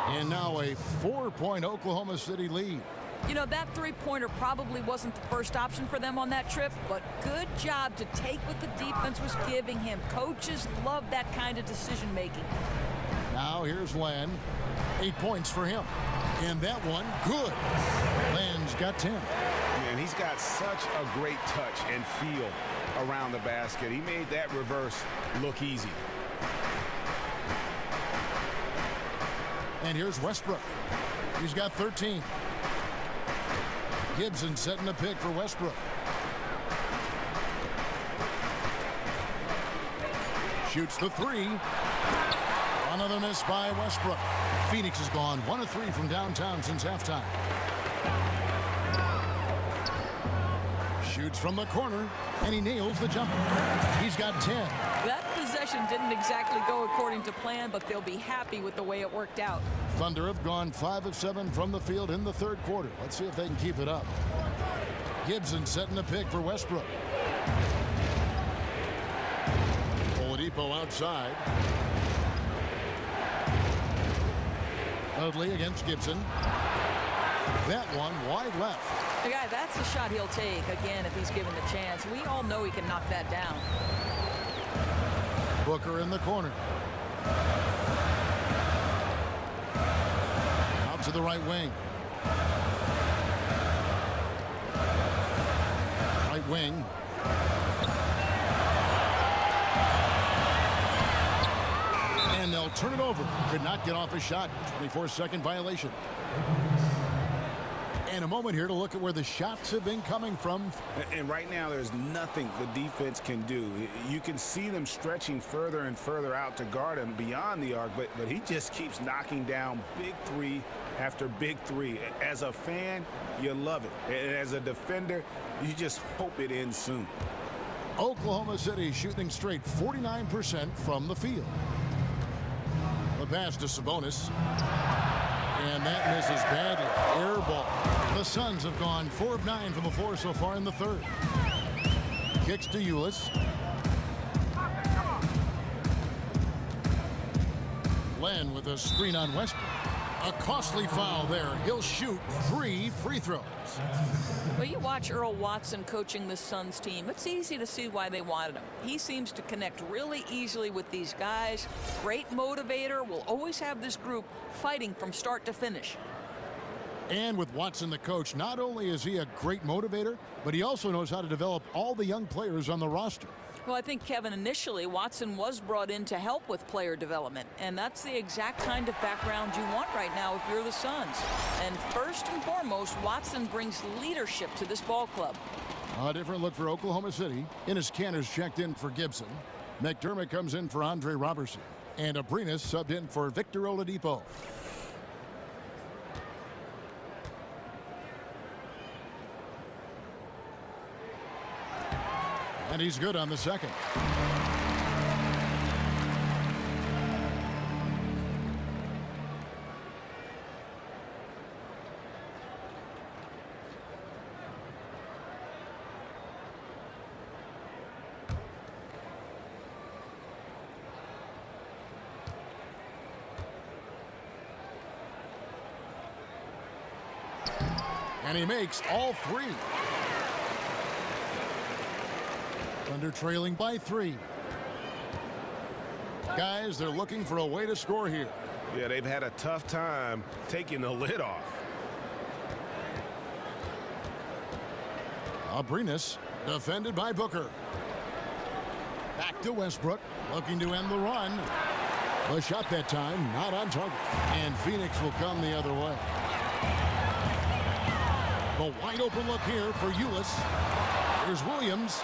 And now a 4-point Oklahoma City lead. You know, that three-pointer probably wasn't the first option for them on that trip, but good job to take what the defense was giving him. Coaches love that kind of decision-making. Now here's Len. 8 points for him. And that one, good. Len's got 10. And he's got such a great touch and feel around the basket. He made that reverse look easy. And here's Westbrook. He's got 13. Gibson setting a pick for Westbrook. Shoots the 3. Another miss by Westbrook. Phoenix has gone 1 of 3 from downtown since halftime. Shoots from the corner, and he nails the jumper. He's got 10. That possession didn't exactly go according to plan, but they'll be happy with the way it worked out. Thunder have gone 5 of 7 from the field in the third quarter. Let's see if they can keep it up. Gibson setting a pick for Westbrook. Oladipo outside. Dudley against Gibson. That one wide left. The guy, that's the shot he'll take, again, if he's given the chance. We all know he can knock that down. Booker in the corner. Out to the right wing. Right wing. And they'll turn it over. Could not get off a shot. 24-second violation. And a moment here to look at where the shots have been coming from. And right now, there's nothing the defense can do. You can see them stretching further and further out to guard him beyond the arc, but he just keeps knocking down big 3 after big 3. As a fan, you love it. And as a defender, you just hope it ends soon. Oklahoma City shooting straight 49% from the field. The pass to Sabonis. And that misses badly. Air ball. The Suns have gone 4 of 9 from the floor so far in the third. Kicks to Ulis. Len with a screen on Westbrook. A costly foul there. He'll shoot 3 free throws. Well, you watch Earl Watson coaching the Suns team. It's easy to see why they wanted him. He seems to connect really easily with these guys. Great motivator. Will always have this group fighting from start to finish. And with Watson the coach, not only is he a great motivator, but he also knows how to develop all the young players on the roster. Well, I think, Kevin, initially Watson was brought in to help with player development, and that's the exact kind of background you want right now if you're the Suns. And first and foremost, Watson brings leadership to this ball club. A different look for Oklahoma City. Enes Kanter's checked in for Gibson. McDermott comes in for Andre Robertson. And Abrinas subbed in for Victor Oladipo. And he's good on the second. And he makes all 3. Thunder trailing by 3. Guys, they're looking for a way to score here. Yeah, they've had a tough time taking the lid off. Abrinas defended by Booker. Back to Westbrook, looking to end the run. The shot that time not on target. And Phoenix will come the other way. The wide open look here for Ulis. Here's Williams.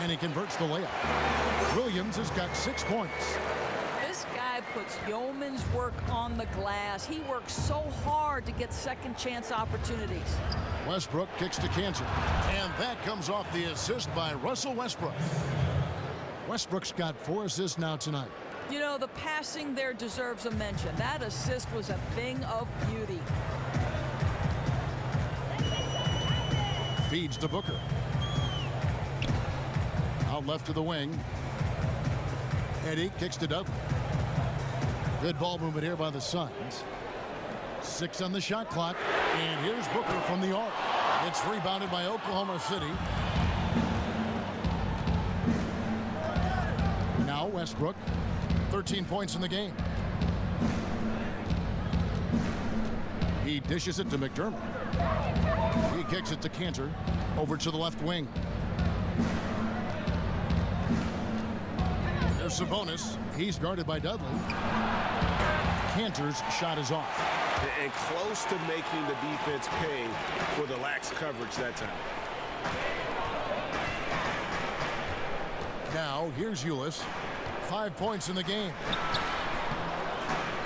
And he converts the layup. Williams has got 6 points. This guy puts yeoman's work on the glass. He works so hard to get second chance opportunities. Westbrook kicks to Kanter. And that comes off the assist by Russell Westbrook. Westbrook's got 4 assists now tonight. You know, the passing there deserves a mention. That assist was a thing of beauty. Feeds to Booker. Out left to the wing. Eddie kicks to Dudley. Good ball movement here by the Suns. 6 on the shot clock. And here's Booker from the arc. It's rebounded by Oklahoma City. Now Westbrook. 13 points in the game. He dishes it to McDermott. He kicks it to Kanter. Over to the left wing. There's Sabonis. He's guarded by Dudley. Kanter's shot is off. And close to making the defense pay for the lax coverage that time. Now, here's Ulis. 5 points in the game.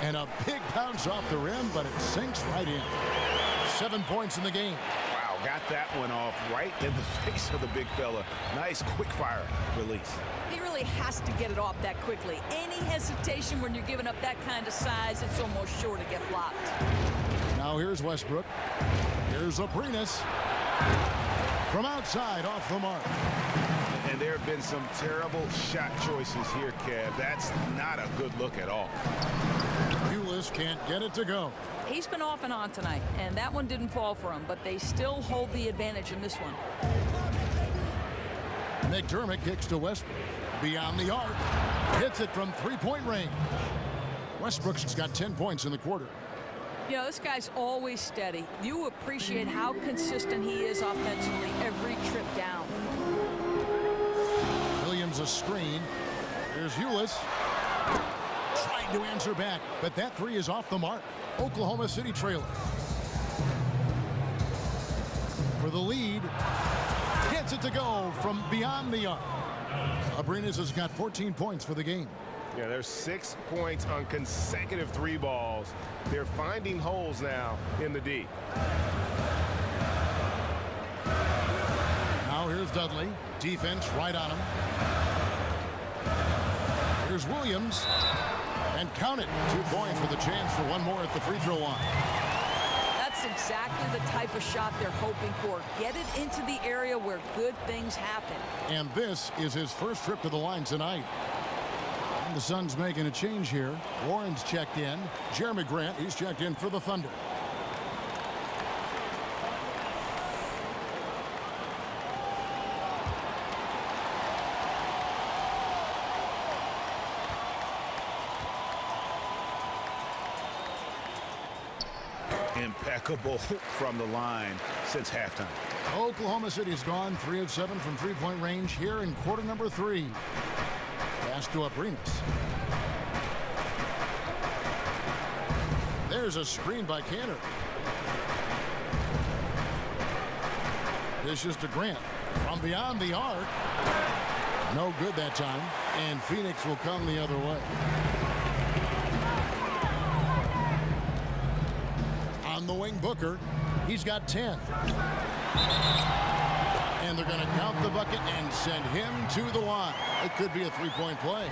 And a big bounce off the rim, but it sinks right in. 7 points in the game. Wow, got that one off right in the face of the big fella. Nice quick fire release. He really has to get it off that quickly. Any hesitation when you're giving up that kind of size, it's almost sure to get blocked. Now here's Westbrook. Here's Abrinas. From outside, off the mark. And there have been some terrible shot choices here, Kev. That's not a good look at all. Ulis can't get it to go. He's been off and on tonight, and that one didn't fall for him, but they still hold the advantage in this one. McDermott kicks to Westbrook. Beyond the arc. Hits it from three-point range. Westbrook's got 10 points in the quarter. You know, this guy's always steady. You appreciate how consistent he is offensively every trip down. Williams a screen. Here's Ulis. Trying to answer back, but that 3 is off the mark. Oklahoma City trailer. For the lead. Gets it to go from beyond the arc. Abrinas has got 14 points for the game. Yeah, there's 6 points on consecutive 3 balls. They're finding holes now in the D. Now here's Dudley. Defense right on him. Here's Williams. And count it. 2 points with a chance for one more at the free throw line. That's exactly the type of shot they're hoping for. Get it into the area where good things happen. And this is his first trip to the line tonight. The Suns making a change here. Warren's checked in. Jeremy Grant, he's checked in for the Thunder. Impeccable from the line since halftime. Oklahoma City's gone 3 of 7 from three-point range here in quarter number 3. Pass to Abrinas. There's a screen by Cantor. Dishes to Grant from beyond the arc. No good that time, and Phoenix will come the other way. On the wing, Booker. He's got 10. And they're going to count the bucket and send him to the line. It could be a three-point play.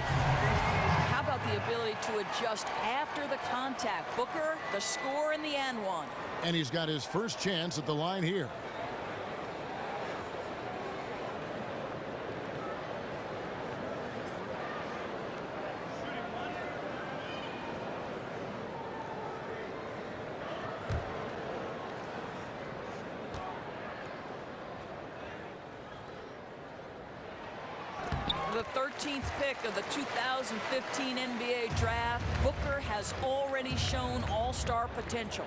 How about the ability to adjust after the contact? Booker, the score in the and one. And he's got his first chance at the line here. The 13th pick of the 2015 NBA draft, Booker has already shown all-star potential.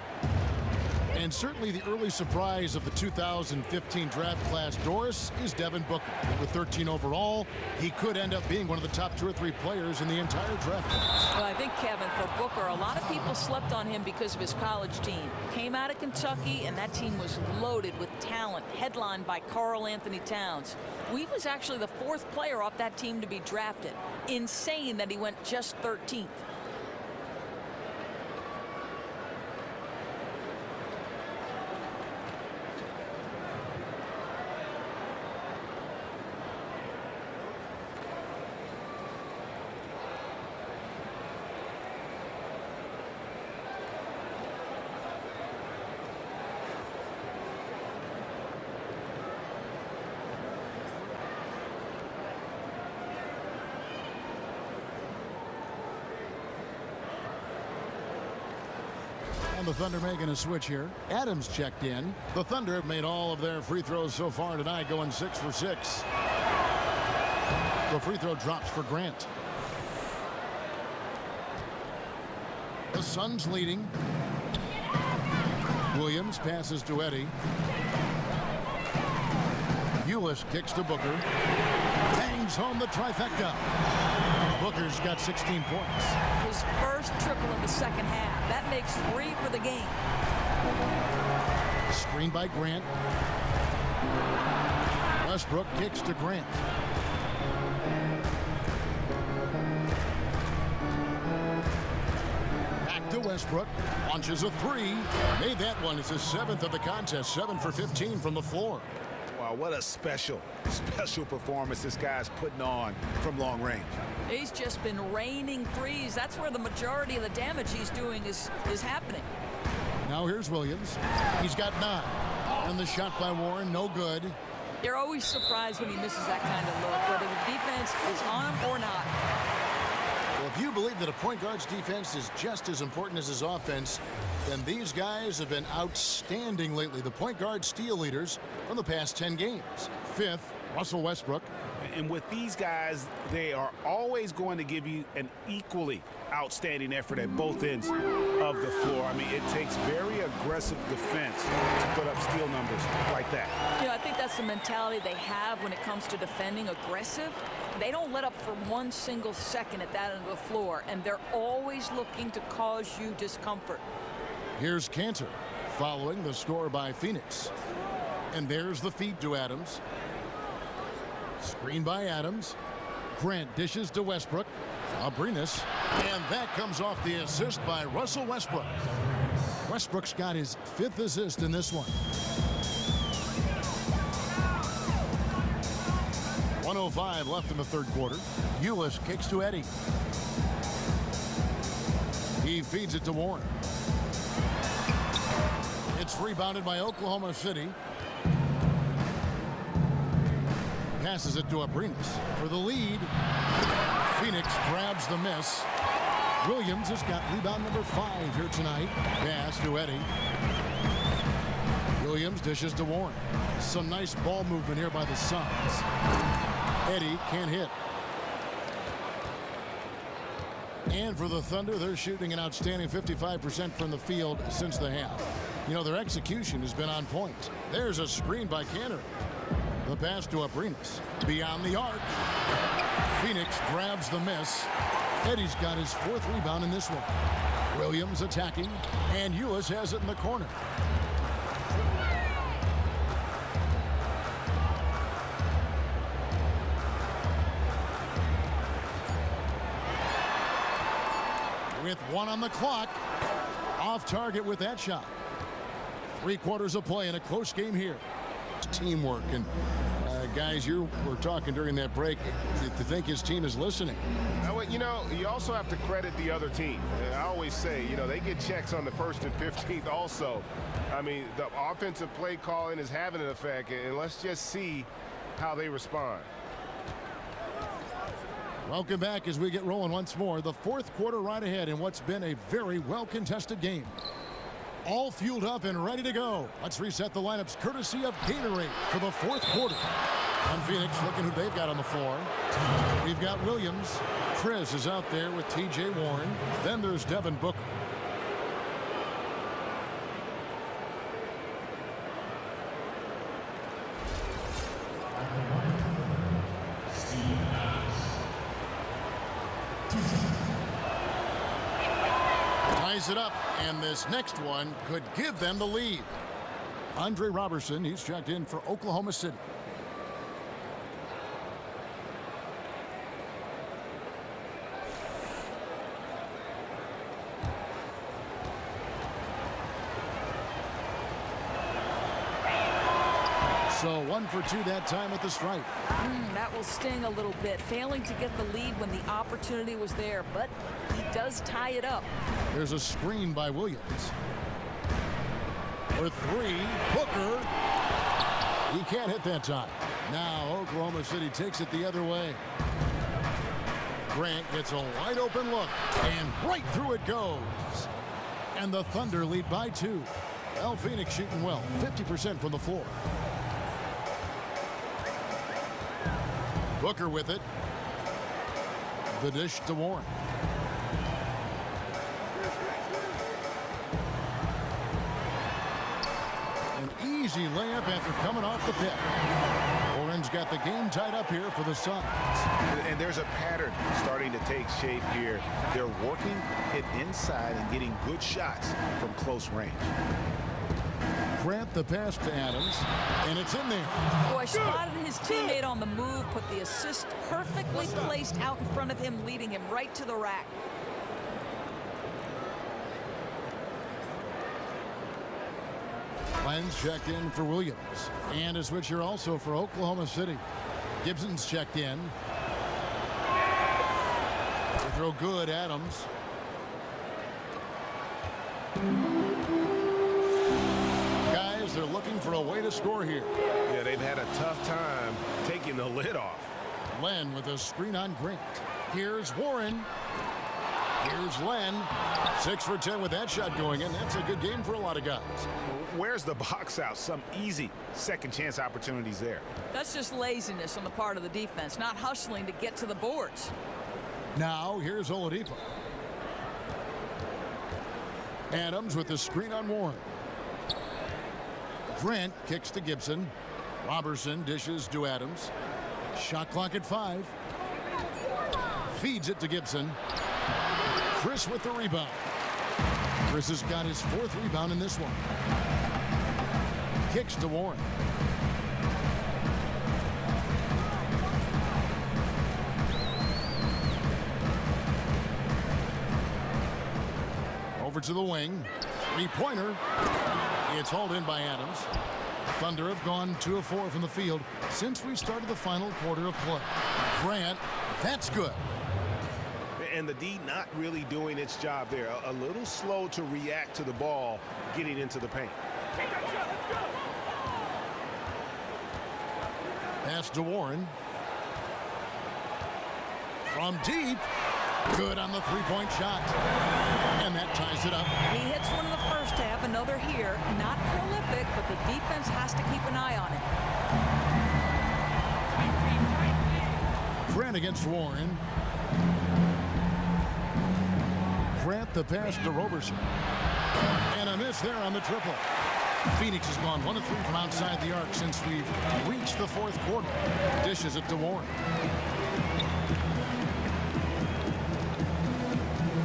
And certainly the early surprise of the 2015 draft class, Doris, is Devin Booker. With 13 overall, he could end up being one of the top 2 or 3 players in the entire draft class. Well, I think, Kevin, for Booker, a lot of people slept on him because of his college team. Came out of Kentucky, and that team was loaded with talent, headlined by Karl Anthony Towns. He was actually the 4th player off that team to be drafted. Insane that he went just 13th. And the Thunder making a switch here. Adams checked in. The Thunder have made all of their free throws so far tonight, going 6 for 6. The free throw drops for Grant. The Suns leading. Williams passes to Eddie. Ulis kicks to Booker. Bangs home the trifecta. Booker's got 16 points. His first triple of the second half. That makes 3 for the game. Screen by Grant. Westbrook kicks to Grant. Back to Westbrook. Launches a 3. Made that one. It's his 7th of the contest. 7 for 15 from the floor. Wow, what a special performance this guy's putting on from long range. He's just been raining threes. That's where the majority of the damage he's doing is happening. Now here's Williams. He's got 9. And the shot by Warren, no good. You're always surprised when he misses that kind of look, whether the defense is on him or not. Well, if you believe that a point guard's defense is just as important as his offense, then these guys have been outstanding lately. The point guard steal leaders from the past 10 games. 5th, Russell Westbrook. And with these guys, they are always going to give you an equally outstanding effort at both ends of the floor. I mean, it takes very aggressive defense to put up steal numbers like that. You know, I think that's the mentality they have when it comes to defending aggressive. They don't let up for one single second at that end of the floor, and they're always looking to cause you discomfort. Here's Cantor following the score by Phoenix. And there's the feed to Adams. Screen by Adams. Grant dishes to Westbrook. Abrinas. And that comes off the assist by Russell Westbrook. Westbrook's got his 5th assist in this one. 1:05 left in the 3rd quarter. Ulis kicks to Eddie. He feeds it to Warren. It's rebounded by Oklahoma City. Passes it to Abrinas for the lead. Phoenix grabs the miss. Williams has got rebound number 5 here tonight. Pass to Eddie. Williams dishes to Warren. Some nice ball movement here by the Suns. Eddie can't hit. And for the Thunder, they're shooting an outstanding 55% from the field since the half. You know, their execution has been on point. There's a screen by Kanter. The pass to Abrines. Beyond the arc. Phoenix grabs the miss. Eddie's got his 4th rebound in this one. Williams attacking, and Ulis has it in the corner. With 1 on the clock, off target with that shot. 3 quarters of play in a close game here. It's teamwork, and guys, you were talking during that break to think his team is listening. You know, you also have to credit the other team. I always say, you know, they get checks on the 1st and 15th also. I mean, the offensive play calling is having an effect, and let's just see how they respond. Welcome back as we get rolling once more. The 4th quarter right ahead in what's been a very well-contested game. All fueled up and ready to go. Let's reset the lineups courtesy of Gatorade for the 4th quarter. On Phoenix, looking who they've got on the floor. We've got Williams. Chris is out there with T.J. Warren. Then there's Devin Booker. Ties it up, and this next one could give them the lead. Andre Robertson, he's checked in for Oklahoma City. So 1 for 2 that time at the stripe. That will sting a little bit. Failing to get the lead when the opportunity was there, but he does tie it up. There's a screen by Williams. For 3, Booker. He can't hit that time. Now Oklahoma City takes it the other way. Grant gets a wide open look, and right through it goes. And the Thunder lead by 2. Well, Phoenix shooting well, 50% from the floor. Booker with it. The dish to Warren. An easy layup after coming off the pick. Warren's got the game tied up here for the Suns. And there's a pattern starting to take shape here. They're working it inside and getting good shots from close range. Grant the pass to Adams, and it's in there. Boy, spotted his teammate on the move, put the assist perfectly placed out in front of him, leading him right to the rack. Lenz checked in for Williams, and a switcher also for Oklahoma City. Gibson's checked in. They throw good, Adams. They're looking for a way to score here. Yeah, they've had a tough time taking the lid off. Len with a screen on Grant. Here's Warren. Here's Len. 6 for 10 with that shot going in. That's a good game for a lot of guys. Where's the box out? Some easy second chance opportunities there. That's just laziness on the part of the defense, not hustling to get to the boards. Now here's Oladipo. Adams with the screen on Warren. Grant kicks to Gibson. Robertson dishes to Adams. Shot clock at 5. Feeds it to Gibson. Chris with the rebound. Chris has got his 4th rebound in this one. Kicks to Warren. Over to the wing. 3-pointer. It's hauled in by Adams. Thunder have gone 2 of 4 from the field since we started the final quarter of play. Grant, that's good. And the D not really doing its job there. A little slow to react to the ball getting into the paint. Pass to Warren. From deep. Good on the three-point shot. And that ties it up. He hits one in the first half, another here. Not prolific, but the defense has to keep an eye on it. Grant against Warren. Grant the pass to Roberson. And a miss there on the triple. Phoenix has gone 1 of 3 from outside the arc since we've reached the fourth quarter. Dishes it to Warren.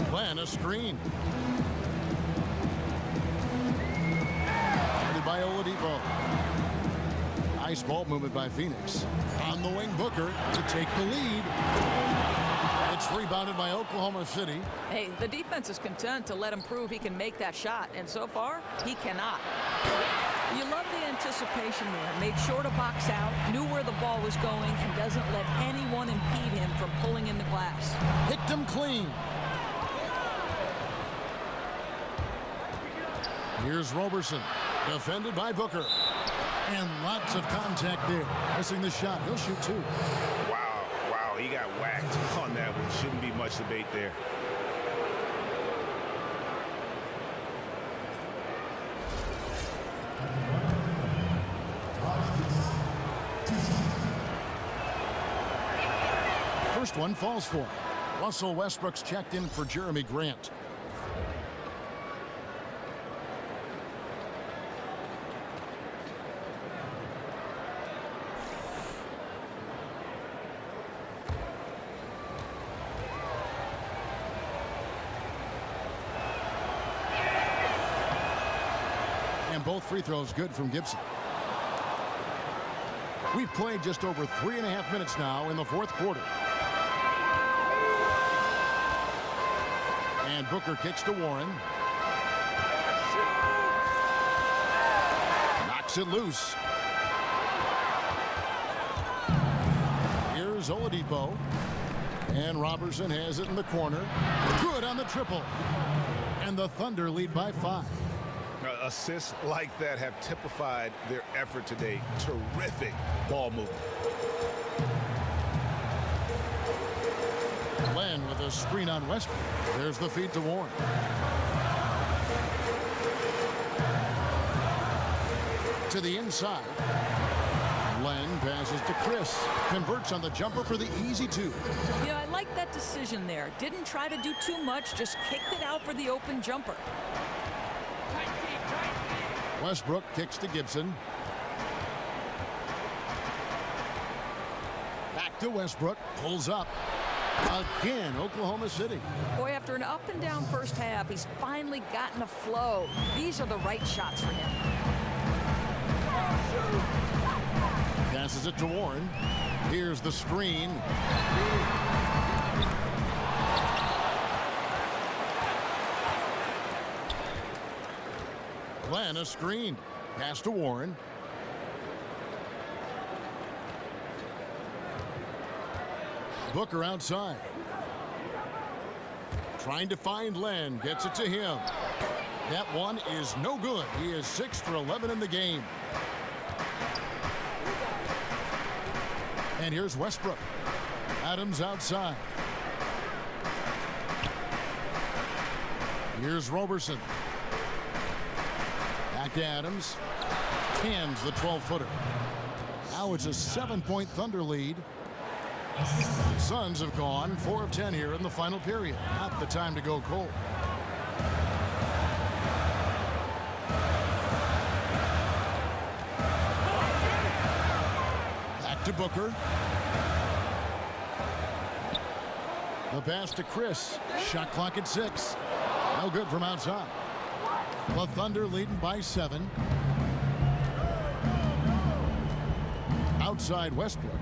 Glenn, a screen. Guarded by Oladipo. Nice ball movement by Phoenix. On the wing, Booker to take the lead. It's rebounded by Oklahoma City. Hey, the defense is content to let him prove he can make that shot, and so far, he cannot. You love the anticipation there. Made sure to box out, knew where the ball was going, and doesn't let anyone impede him from pulling in the glass. Picked him clean. Here's Roberson, defended by Booker. And lots of contact there. Missing the shot. He'll shoot 2. Wow, he got whacked on that one. Shouldn't be much debate there. First one falls for him. Russell Westbrook's checked in for Jeremy Grant. And both free throws good from Gibson. We've played just over 3.5 minutes now in the fourth quarter. And Booker kicks to Warren. Knocks it loose. Here's Oladipo. And Roberson has it in the corner. Good on the triple. And the Thunder lead by 5. Assists like that have typified their effort today. Terrific ball movement. Glenn with a screen on Westbrook. There's the feed to Warren. To the inside. Glenn passes to Chris. Converts on the jumper for the easy 2. You know, I like that decision there. Didn't try to do too much, just kicked it out for the open jumper. Westbrook kicks to Gibson. Back to Westbrook. Pulls up. Again, Oklahoma City. Boy, after an up and down first half, he's finally gotten a flow. These are the right shots for him. Passes it to Warren. Here's the screen. Glenn, a screen. Pass to Warren. Booker outside. Trying to find Len. Gets it to him. That one is no good. He is 6 for 11 in the game. And here's Westbrook. Adams outside. Here's Roberson. Back to Adams. Hands the 12-footer. Now it's a 7-point Thunder lead. Suns have gone 4 of 10 here in the final period. Not the time to go cold. Back to Booker. The pass to Chris. Shot clock at 6. No good from outside. The Thunder leading by 7. Outside Westbrook.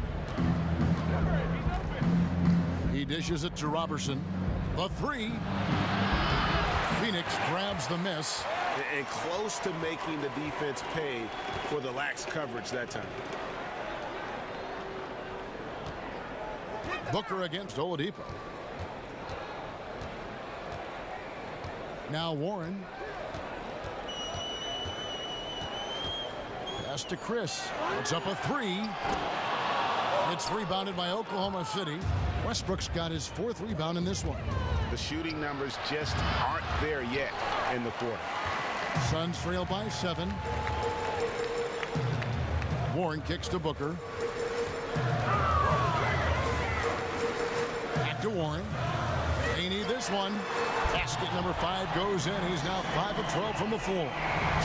He dishes it to Roberson. The 3. Phoenix grabs the miss. And close to making the defense pay for the lax coverage that time. Booker against Oladipo. Now Warren. Pass to Chris. It's up a 3. It's rebounded by Oklahoma City. Westbrook's got his 4th rebound in this one. The shooting numbers just aren't there yet in the quarter. Suns trail by 7. Warren kicks to Booker. Back to Warren. They need this one. Basket number 5 goes in. He's now 5 of 12 from the floor.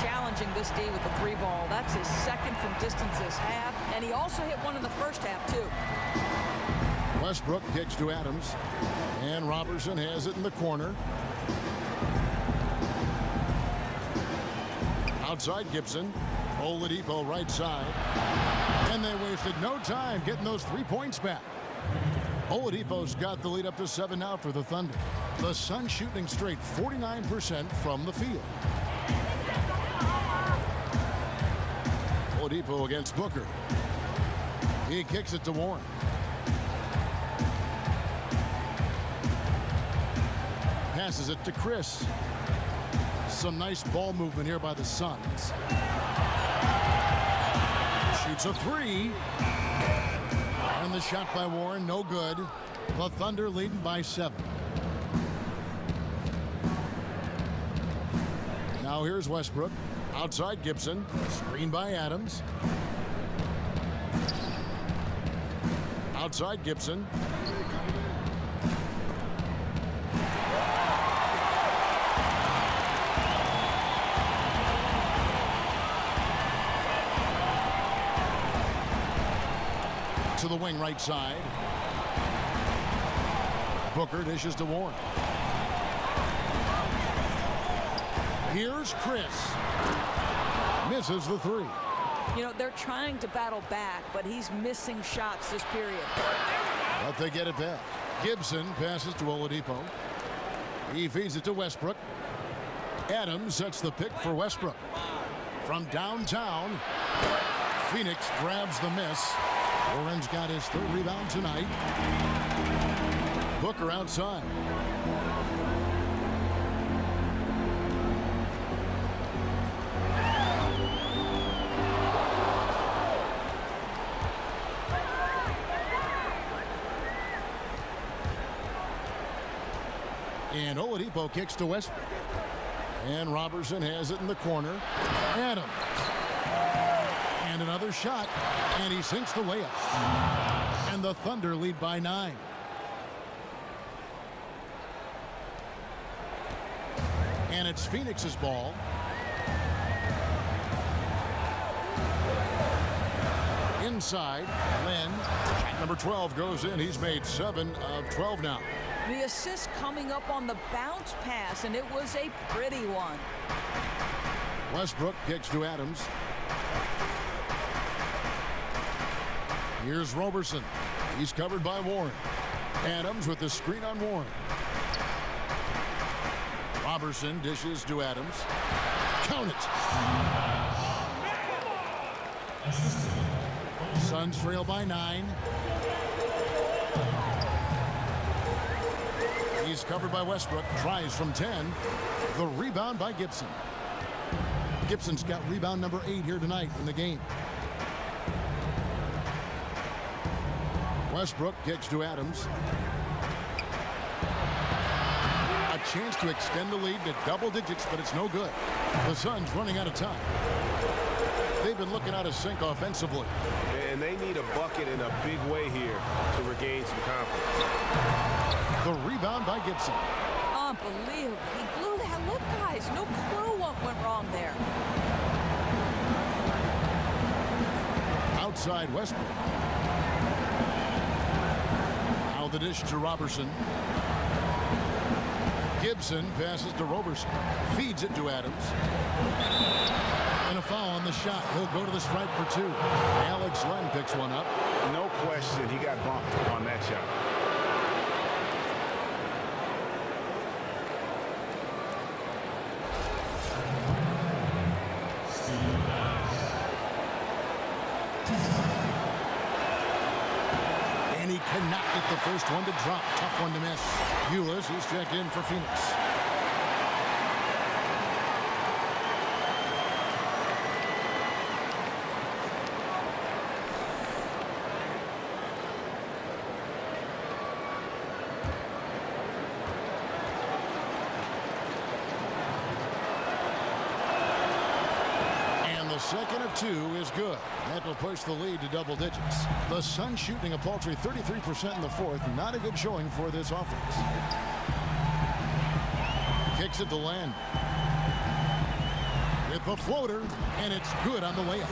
Challenging this D with the 3 ball. That's his 2nd from distance this half. And he also hit one in the first half, too. Westbrook kicks to Adams. And Robertson has it in the corner. Outside Gibson. Oladipo right side. And they wasted no time getting those 3 points back. Oladipo's got the lead up to 7 now for the Thunder. The Suns shooting straight 49% from the field. Oladipo against Booker. He kicks it to Warren. Passes it to Chris. Some nice ball movement here by the Suns. Shoots a 3. And the shot by Warren, no good. The Thunder leading by 7. Now here's Westbrook. Outside Gibson. Screen by Adams. Outside Gibson. To the wing right side. Booker dishes to Warren. Here's Chris. Misses the 3. You know, they're trying to battle back, but he's missing shots this period. But they get it back. Gibson passes to Oladipo. He feeds it to Westbrook. Adams sets the pick for Westbrook. From downtown, Phoenix grabs the miss. Warren's got his 3rd rebound tonight. Booker outside. And Oladipo kicks to Westbrook. And Robertson has it in the corner. Adams. And another shot. And he sinks the layup. And the Thunder lead by 9. And it's Phoenix's ball. Inside, Len. Number 12 goes in. He's made 7 of 12 now. The assist coming up on the bounce pass, and it was a pretty one. Westbrook kicks to Adams. Here's Robertson. He's covered by Warren. Adams with the screen on Warren. Robertson dishes to Adams. Count it. Suns trail by 9. He's covered by Westbrook. Tries from 10. The rebound by Gibson. Gibson's got rebound number 8 here tonight in the game. Westbrook kicks to Adams. A chance to extend the lead to double digits, but it's no good. The Suns running out of time. They've been looking out of sync offensively. And they need a bucket in a big way here to regain some confidence. The rebound by Gibson. Unbelievable. He blew that. Look, guys, no clue what went wrong there. Outside Westbrook. Now the dish to Robertson. Gibson passes to Robertson. Feeds it to Adams. And a foul on the shot. He'll go to the stripe for 2. Alex Len picks one up. No question, he got bumped on that shot. And he cannot get the first one to drop. Tough one to miss. Ulis, he's checked in for Phoenix. second of 2 is good. That will push the lead to double digits. The Suns shooting a paltry 33% in the fourth. Not a good showing for this offense. Kicks it to Len. With the floater, and it's good on the layup.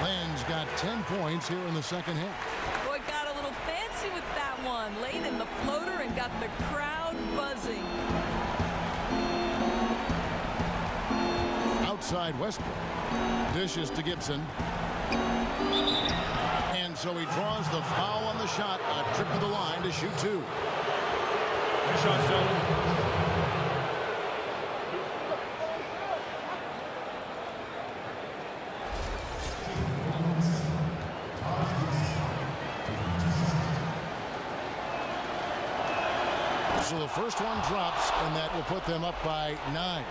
Len's got 10 points here in the second half. Boy, got a little fancy with that one. Laid in the floater and got the crowd buzzing. Outside Westbrook. Dishes to Gibson. And so he draws the foul on the shot. A trip to the line to shoot 2. Good shot, Sheldon. So the first one drops, and that will put them up by 9.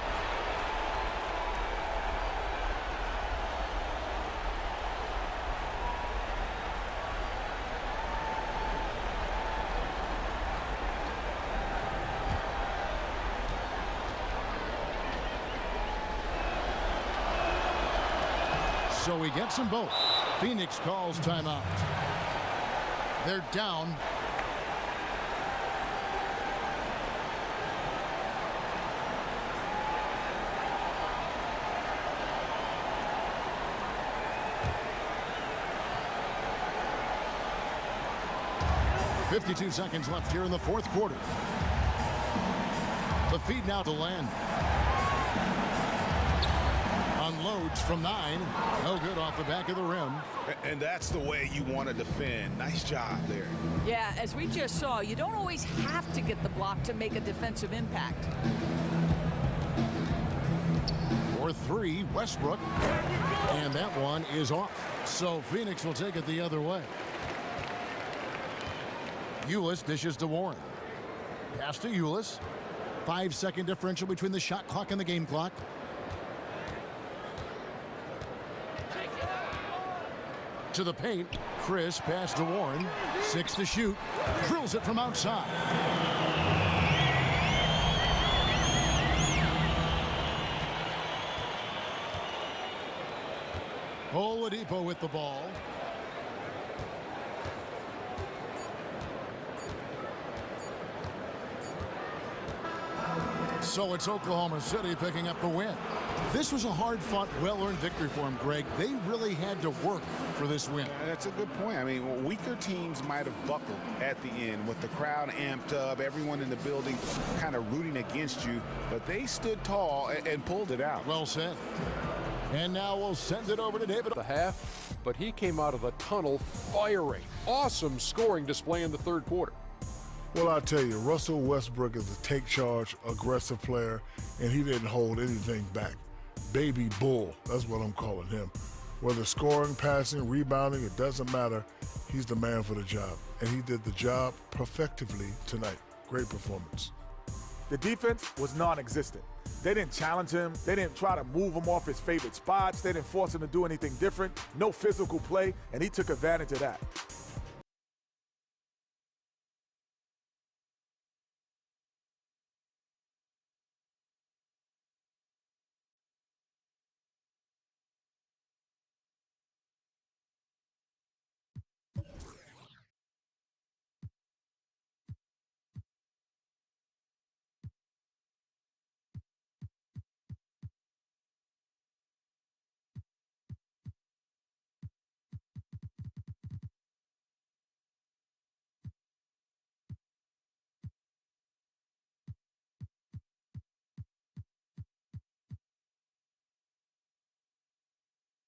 So he gets them both. Phoenix calls timeout. They're down. .52 seconds left here in the fourth quarter. The feed now to Len. Unloads from 9. No good off the back of the rim. And that's the way you want to defend. Nice job there. Yeah, as we just saw, you don't always have to get the block to make a defensive impact. For 3, Westbrook. And that one is off. So Phoenix will take it the other way. Ulis dishes to Warren. Pass to Ulis. 5-second differential between the shot clock and the game clock. To the paint. Chris pass to Warren. 6 to shoot. Drills it from outside. Oladipo with the ball. So it's Oklahoma City picking up the win. This was a hard-fought, well-earned victory for them, Greg. They really had to work for this win. That's a good point. I mean, weaker teams might have buckled at the end with the crowd amped up, everyone in the building kind of rooting against you, but they stood tall and pulled it out. Well said. And now we'll send it over to David. The half, but he came out of the tunnel firing. Awesome scoring display in the third quarter. Well, I'll tell you, Russell Westbrook is a take-charge, aggressive player, and he didn't hold anything back. Baby Bull, that's what I'm calling him. Whether scoring, passing, rebounding, it doesn't matter. He's the man for the job, and he did the job perfectively tonight. Great performance. The defense was non-existent. They didn't challenge him. They didn't try to move him off his favorite spots. They didn't force him to do anything different. No physical play, and he took advantage of that.